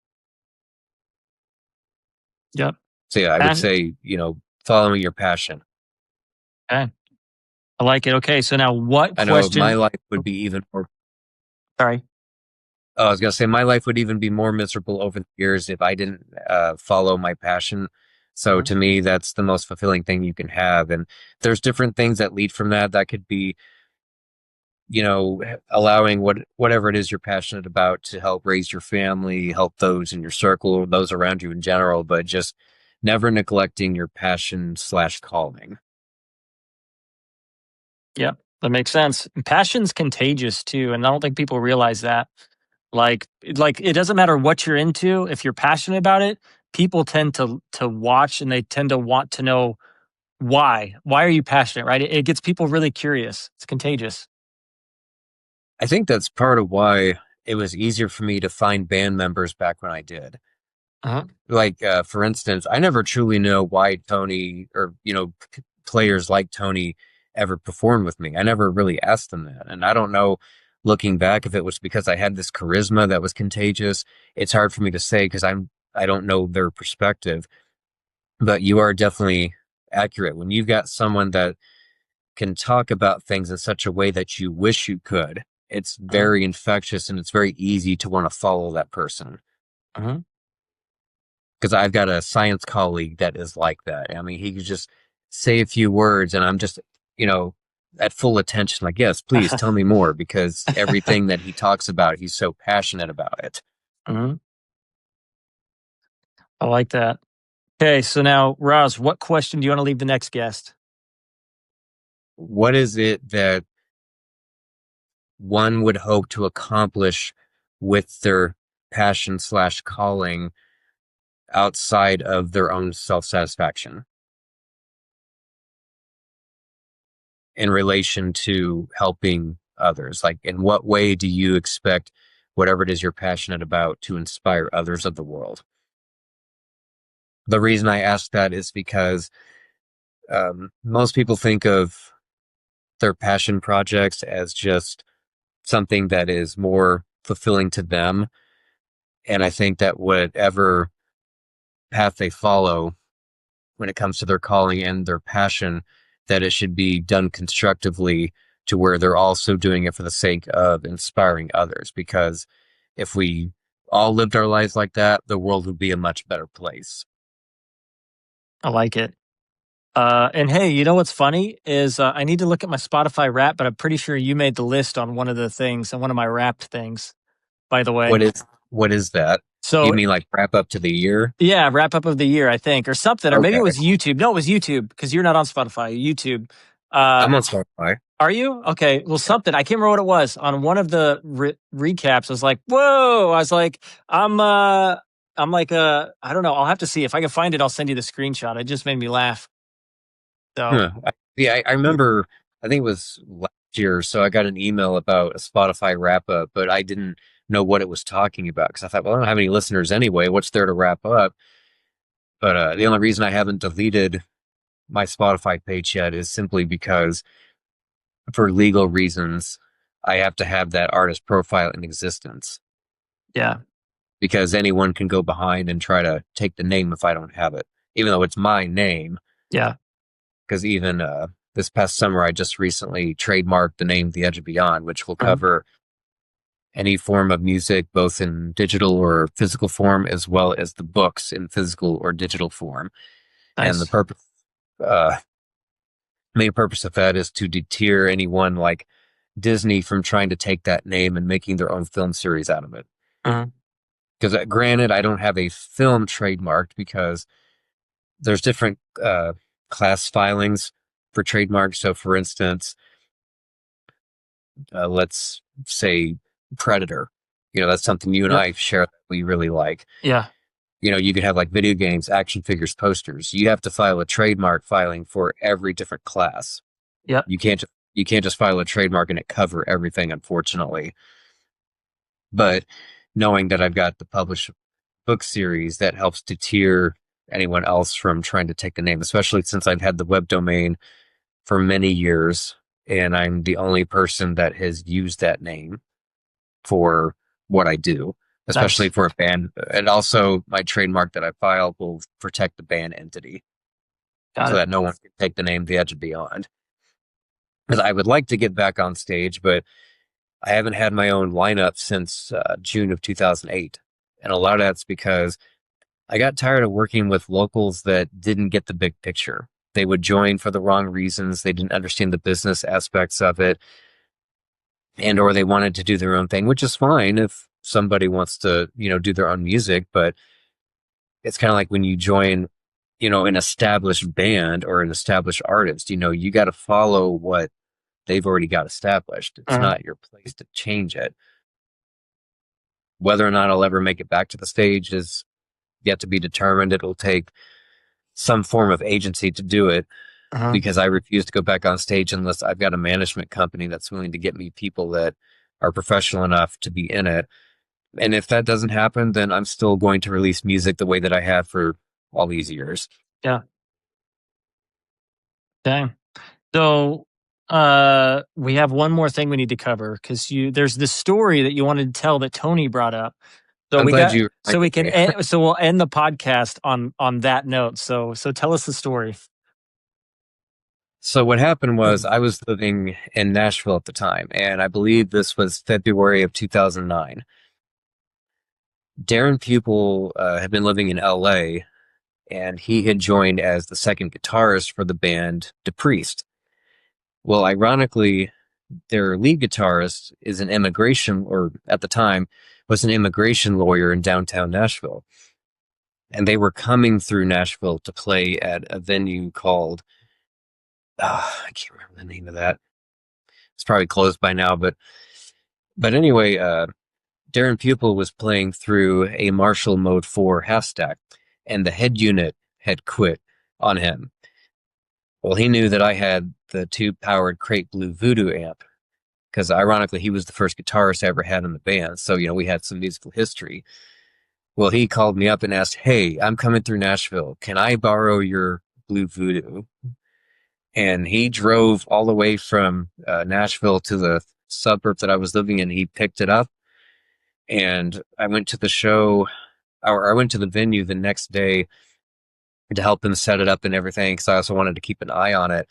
A: Yep.
B: So, yeah, I would
A: And
B: say, following your passion.
A: okay, I like it. Okay, so now what
B: I know my
A: question?
B: life would
A: Oh,
B: be even more.
A: sorry.
B: Oh, I was gonna say my life would even be more miserable over the years if I didn't follow my passion. So
A: Mhm.
B: to me, that's the most fulfilling thing you can have. And there's different things that lead from that. That could be, allowing whatever it is you're passionate about to help raise your family, help those in your circle, those around you in general, but just never neglecting your passion slash calling.
A: Yep, that makes sense. Passion's contagious too, and I don't think people realize that. Like it doesn't matter what you're into, if you're passionate about it, people tend to watch and they tend to want to know why. Why are you passionate, right? It gets people really curious. It's contagious.
B: I think that's part of why it was easier for me to find band members back when I did.
A: Uh-huh.
B: Like, for instance, I never truly know why Tony or, players like Tony ever performed with me. I never really asked them that. And I don't know, looking back, if it was because I had this charisma that was contagious. It's hard for me to say because I don't know their perspective, but you are definitely accurate. When you've got someone that can talk about things in such a way that you wish you could, it's
A: Uh-huh.
B: very infectious and it's very easy to want to follow that person.
A: Uh-huh.
B: Because I've got a science colleague that is like that. I mean, he could just say a few words, and I'm just, you know, at full attention. Like, yes, please tell me more, because everything that he talks about, he's so passionate about it.
A: Mhm. I like that. Okay, so now, Roz, what question do you want to leave the next guest?
B: What is it that one would hope to accomplish with their passion slash calling outside of their own self satisfaction in relation to helping others? Like, in what way do you expect whatever it is you're passionate about to inspire others of the world? The reason I ask that is because most people think of their passion projects as just something that is more fulfilling to them. And I think that whatever path they follow when it comes to their calling and their passion, that it should be done constructively to where they're also doing it for the sake of inspiring others. Because if we all lived our lives like that, the world would be a much better place.
A: I like it. And hey, you know what's funny is I need to look at my Spotify rap, but I'm pretty sure you made the list on one of the things, on one of my wrapped things, by the way.
B: What is what is that? You
A: So
B: mean like wrap up to the year?
A: yeah, wrap up of the year, I think, or something, or maybe it
B: Okay.
A: was YouTube. No, it was YouTube because you're not on Spotify. YouTube.
B: I'm on Spotify.
A: Are you? Okay. Well,
B: Yeah.
A: something I can't remember what it was on one of the recaps. I was like, "Whoa!" I was like, I'm like, I don't know. I'll have to see if I can find it. I'll send you the screenshot. It just made me laugh. So
B: Huh. I remember, I think it was last year, so I got an email about a Spotify wrap up, but I didn't know what it was talking about because I thought, well, I don't have any listeners anyway. What's there to wrap up? But the only reason I haven't deleted my Spotify page yet is simply because, for legal reasons, I have to have that artist profile in existence,
A: yeah,
B: because anyone can go behind and try to take the name if I don't have it, even though it's my name.
A: yeah.
B: Because even this past summer, I just recently trademarked the name The Edge of Beyond, which will
A: Mhm.
B: cover any form of music, both in digital or physical form, as well as the books in physical or digital form. And the
A: Nice.
B: uh, main purpose of that is to deter anyone like Disney from trying to take that name and making their own film series out of it.
A: Mhm.
B: Because granted, I don't have a film trademarked because there's different class filings for trademarks. So, for instance, let's say Predator. That's something you and
A: Yep.
B: I share that we really like.
A: Yeah.
B: You could have like video games, action figures, posters. You have to file a trademark filing for every different class.
A: Yep.
B: You can't just file a trademark and it cover everything, unfortunately. But knowing that I've got the published book series, that helps deter anyone else from trying to take the name, especially since I've had the web domain for many years and I'm the only person that has used that name for what I do, especially
A: Nice.
B: for a band. And also, my trademark that I filed will protect the band entity
A: Got
B: so
A: it.
B: that no one can take the name The Edge and Beyond. Because I would like to get back on stage, but I haven't had my own lineup since June of 2008. And a lot of that's because I got tired of working with locals that didn't get the big picture. They would join for the wrong reasons. They didn't understand the business aspects of it, and or they wanted to do their own thing, which is fine if somebody wants to, do their own music. But it's kind of like when you join, an established band or an established artist, you got to follow what they've already got established. It's
A: Mhm.
B: not your place to change it. Whether or not I'll ever make it back to the stage is yet to be determined. It'll take some form of agency to do it
A: Mhm.
B: because I refuse to go back on stage unless I've got a management company that's willing to get me people that are professional enough to be in it. And if that doesn't happen, then I'm still going to release music the way that I have for all these years.
A: Yeah. Dang. So, we have one more thing we need to cover because there's this story that you wanted to tell that Tony brought up.
B: I'm glad you
A: So we
B: reminded
A: can
B: me.
A: so we'll end the podcast on that note. So tell us the story.
B: So what happened was I was living in Nashville at the time, and I believe this was February of 2009. Darren Pupil had been living in LA, and he had joined as the second guitarist for the band DePriest. Well, ironically, their lead guitarist is an immigration, or at the time, was an immigration lawyer in downtown Nashville. And they were coming through Nashville to play at a venue called, I can't remember the name of that. It's probably closed by now, but anyway, Darren Pupil was playing through a Marshall Mode 4 half stack, and the head unit had quit on him. Well, he knew that I had the tube powered Crate Blue Voodoo amp because ironically, he was the first guitarist I ever had in the band. So, we had some musical history. Well, he called me up and asked, "Hey, I'm coming through Nashville. Can I borrow your Blue Voodoo?" And he drove all the way from Nashville to the suburb that I was living in. He picked it up, and I went to the show, or I went to the venue the next day to help him set it up and everything because I also wanted to keep an eye on it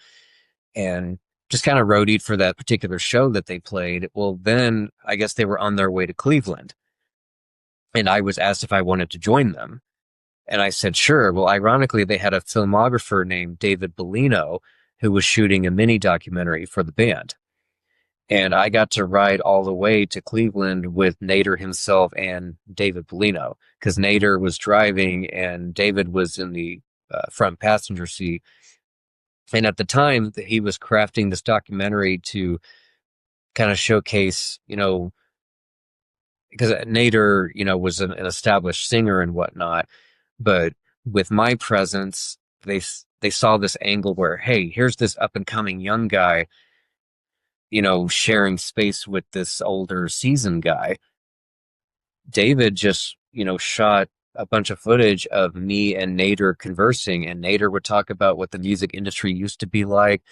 B: and just kind of roadied for that particular show that they played. Well, then I guess they were on their way to Cleveland, and I was asked if I wanted to join them. And I said, sure. Well, ironically, they had a filmographer named David Bellino who was shooting a mini documentary for the band. And I got to ride all the way to Cleveland with Nader himself and David Bellino because Nader was driving and David was in the front passenger seat. And at the time, he was crafting this documentary to kind of showcase, because Nader, was an established singer and whatnot. But with my presence, they saw this angle where, hey, here's this up and coming young guy, sharing space with this older seasoned guy. David just, shot a bunch of footage of me and Nader conversing, and Nader would talk about what the music industry used to be like,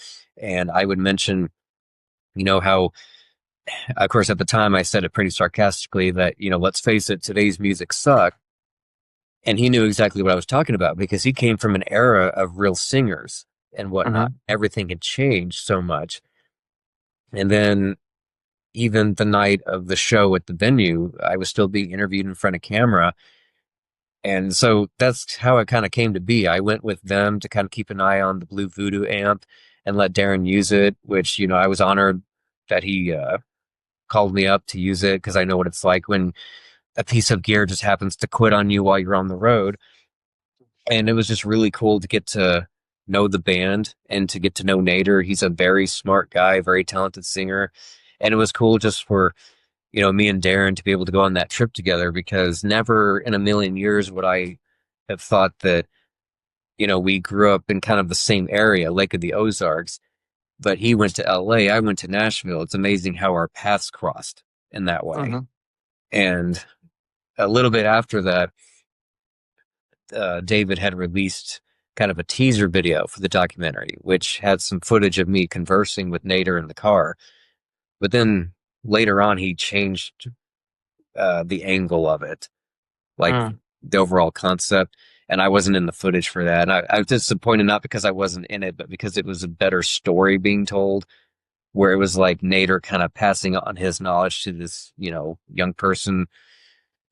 B: and I would mention, how, of course, at the time I said it pretty sarcastically that, let's face it, today's music sucks. And he knew exactly what I was talking about because he came from an era of real singers and whatnot.
A: Mhm.
B: Everything had changed so much. And then even the night of the show at the venue, I was still being interviewed in front of camera. And so that's how it kind of came to be. I went with them to kind of keep an eye on the Blue Voodoo amp and let Darren use it, which, I was honored that he called me up to use it because I know what it's like when a piece of gear just happens to quit on you while you're on the road. And it was just really cool to get to know the band and to get to know Nader. He's a very smart guy, very talented singer. And it was cool just for, me and Darren to be able to go on that trip together because never in a million years would I have thought that, we grew up in kind of the same area, Lake of the Ozarks, but he went to LA, I went to Nashville. It's amazing how our paths crossed in that way.
A: Hmm.
B: And a little bit after that, David had released kind of a teaser video for the documentary, which had some footage of me conversing with Nader in the car. But then later on, he changed the angle of it, like
A: Mm.
B: the overall concept. And I wasn't in the footage for that. And I was disappointed not because I wasn't in it, but because it was a better story being told, where it was like Nader kind of passing on his knowledge to this, young person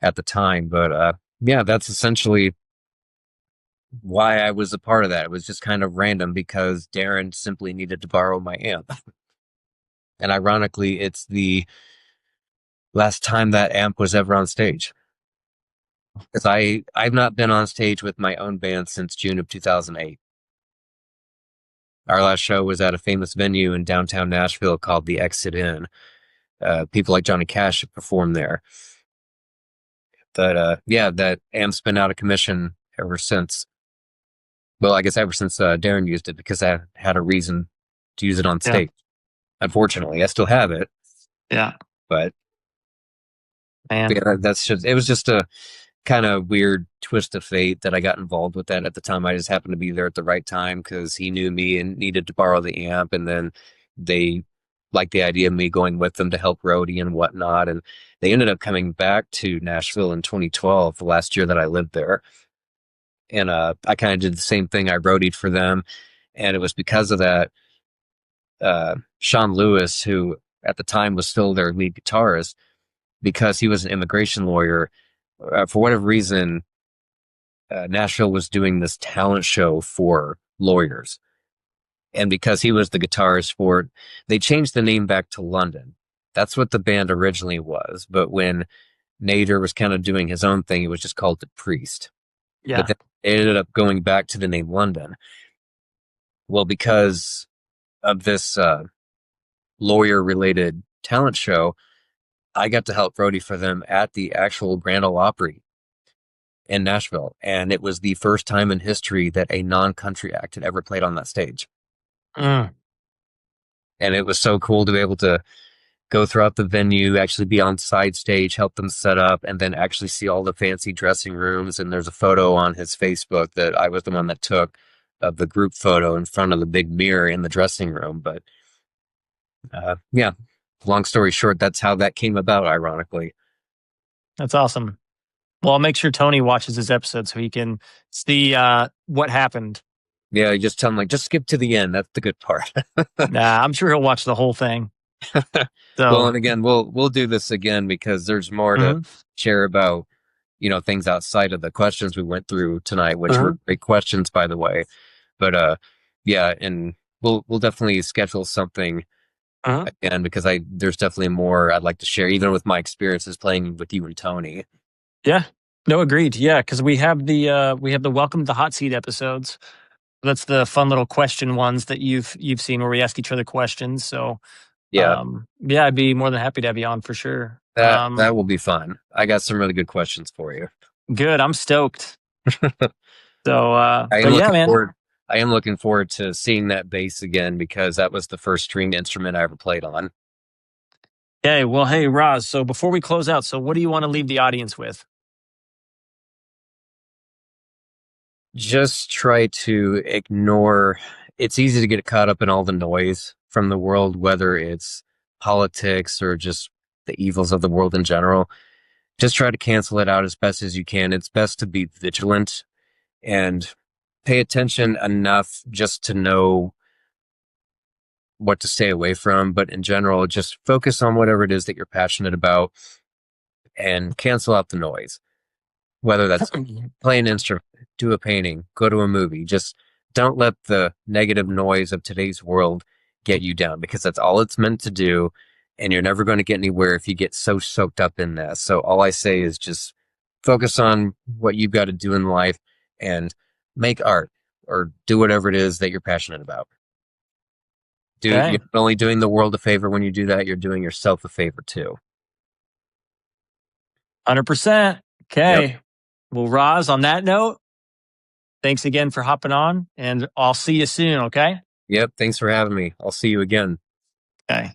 B: at the time. But yeah, that's essentially why I was a part of that. It was just kind of random because Darren simply needed to borrow my amp. And ironically, it's the last time that amp was ever on stage. Because I've not been on stage with my own band since June of 2008. Our last show was at a famous venue in downtown Nashville called the Exit Inn. People like Johnny Cash have performed there. But yeah, that amp's been out of commission ever since. Well, I guess ever since Darren used it because I had a reason to use it on
A: Yeah.
B: stage. Unfortunately, I still have it,
A: Yeah.
B: but
A: Man.
B: yeah, it was just a kind of weird twist of fate that I got involved with that at the time. I just happened to be there at the right time because he knew me and needed to borrow the amp, and then they liked the idea of me going with them to help roadie and whatnot, and they ended up coming back to Nashville in 2012, the last year that I lived there, and I kind of did the same thing. I roadied for them, and it was because of that. Sean Lewis, who at the time was still their lead guitarist, because he was an immigration lawyer. For whatever reason, Nashville was doing this talent show for lawyers. And because he was the guitarist for it, they changed the name back to London. That's what the band originally was. But when Nader was kind of doing his own thing, it was just called The Priest. But
A: Yeah.
B: then it ended up going back to the name London. Well, because of this lawyer related talent show, I got to help roadie for them at the actual Grand Ole Opry in Nashville. And it was the first time in history that a non country act had ever played on that stage.
A: Mm.
B: And it was so cool to be able to go throughout the venue, actually be on side stage, help them set up, and then actually see all the fancy dressing rooms. And there's a photo on his Facebook that I was the one that took of the group photo in front of the big mirror in the dressing room. But yeah, long story short, that's how that came about, ironically.
A: That's awesome. Well, I'll make sure Tony watches this episode so he can see what happened.
B: Yeah, you just tell him, like, just skip to the end. That's the good part.
A: Nah, I'm sure he'll watch the whole thing.
B: Well,
A: So,
B: and again, we'll do this again because there's more to
A: mhm,
B: share about, things outside of the questions we went through tonight, which were
A: mhm,
B: great questions, by the way. But yeah, and we'll definitely schedule something
A: mhm.
B: again because there's definitely more I'd like to share, even with my experiences playing with you and Tony.
A: Yeah. No, agreed. Yeah, because we have the Welcome to the Hot Seat episodes. That's the fun little question ones that you've seen where we ask each other questions. So
B: Yeah,
A: yeah, I'd be more than happy to have you on for sure.
B: that will be fun. I got some really good questions for you.
A: Good. I'm stoked. So
B: I am
A: but yeah,
B: looking
A: man.
B: forward. I am looking forward to seeing that bass again because that was the first stringed instrument I ever played on.
A: Okay, well, hey, Roz. So before we close out, so what do you want to leave the audience with?
B: Just try to ignore. It's easy to get caught up in all the noise from the world, whether it's politics or just the evils of the world in general. Just try to cancel it out as best as you can. It's best to be vigilant and pay attention enough just to know what to stay away from. But in general, just focus on whatever it is that you're passionate about and cancel out the noise. whether that's play an instrument, do a painting, go to a movie. Just don't let the negative noise of today's world get you down because that's all it's meant to do. And you're never going to get anywhere if you get so soaked up in that. So all I say is just focus on what you've got to do in life and make art or do whatever it is that you're passionate about. You're
A: Okay.
B: not only doing the world a favor when you do that, you're doing yourself a favor too.
A: 100%.
B: Yep.
A: Okay. Well, Roz, on that note, thanks again for hopping on, and I'll see you soon. Okay.
B: Yep. Thanks for having me. I'll see you again.
A: Okay.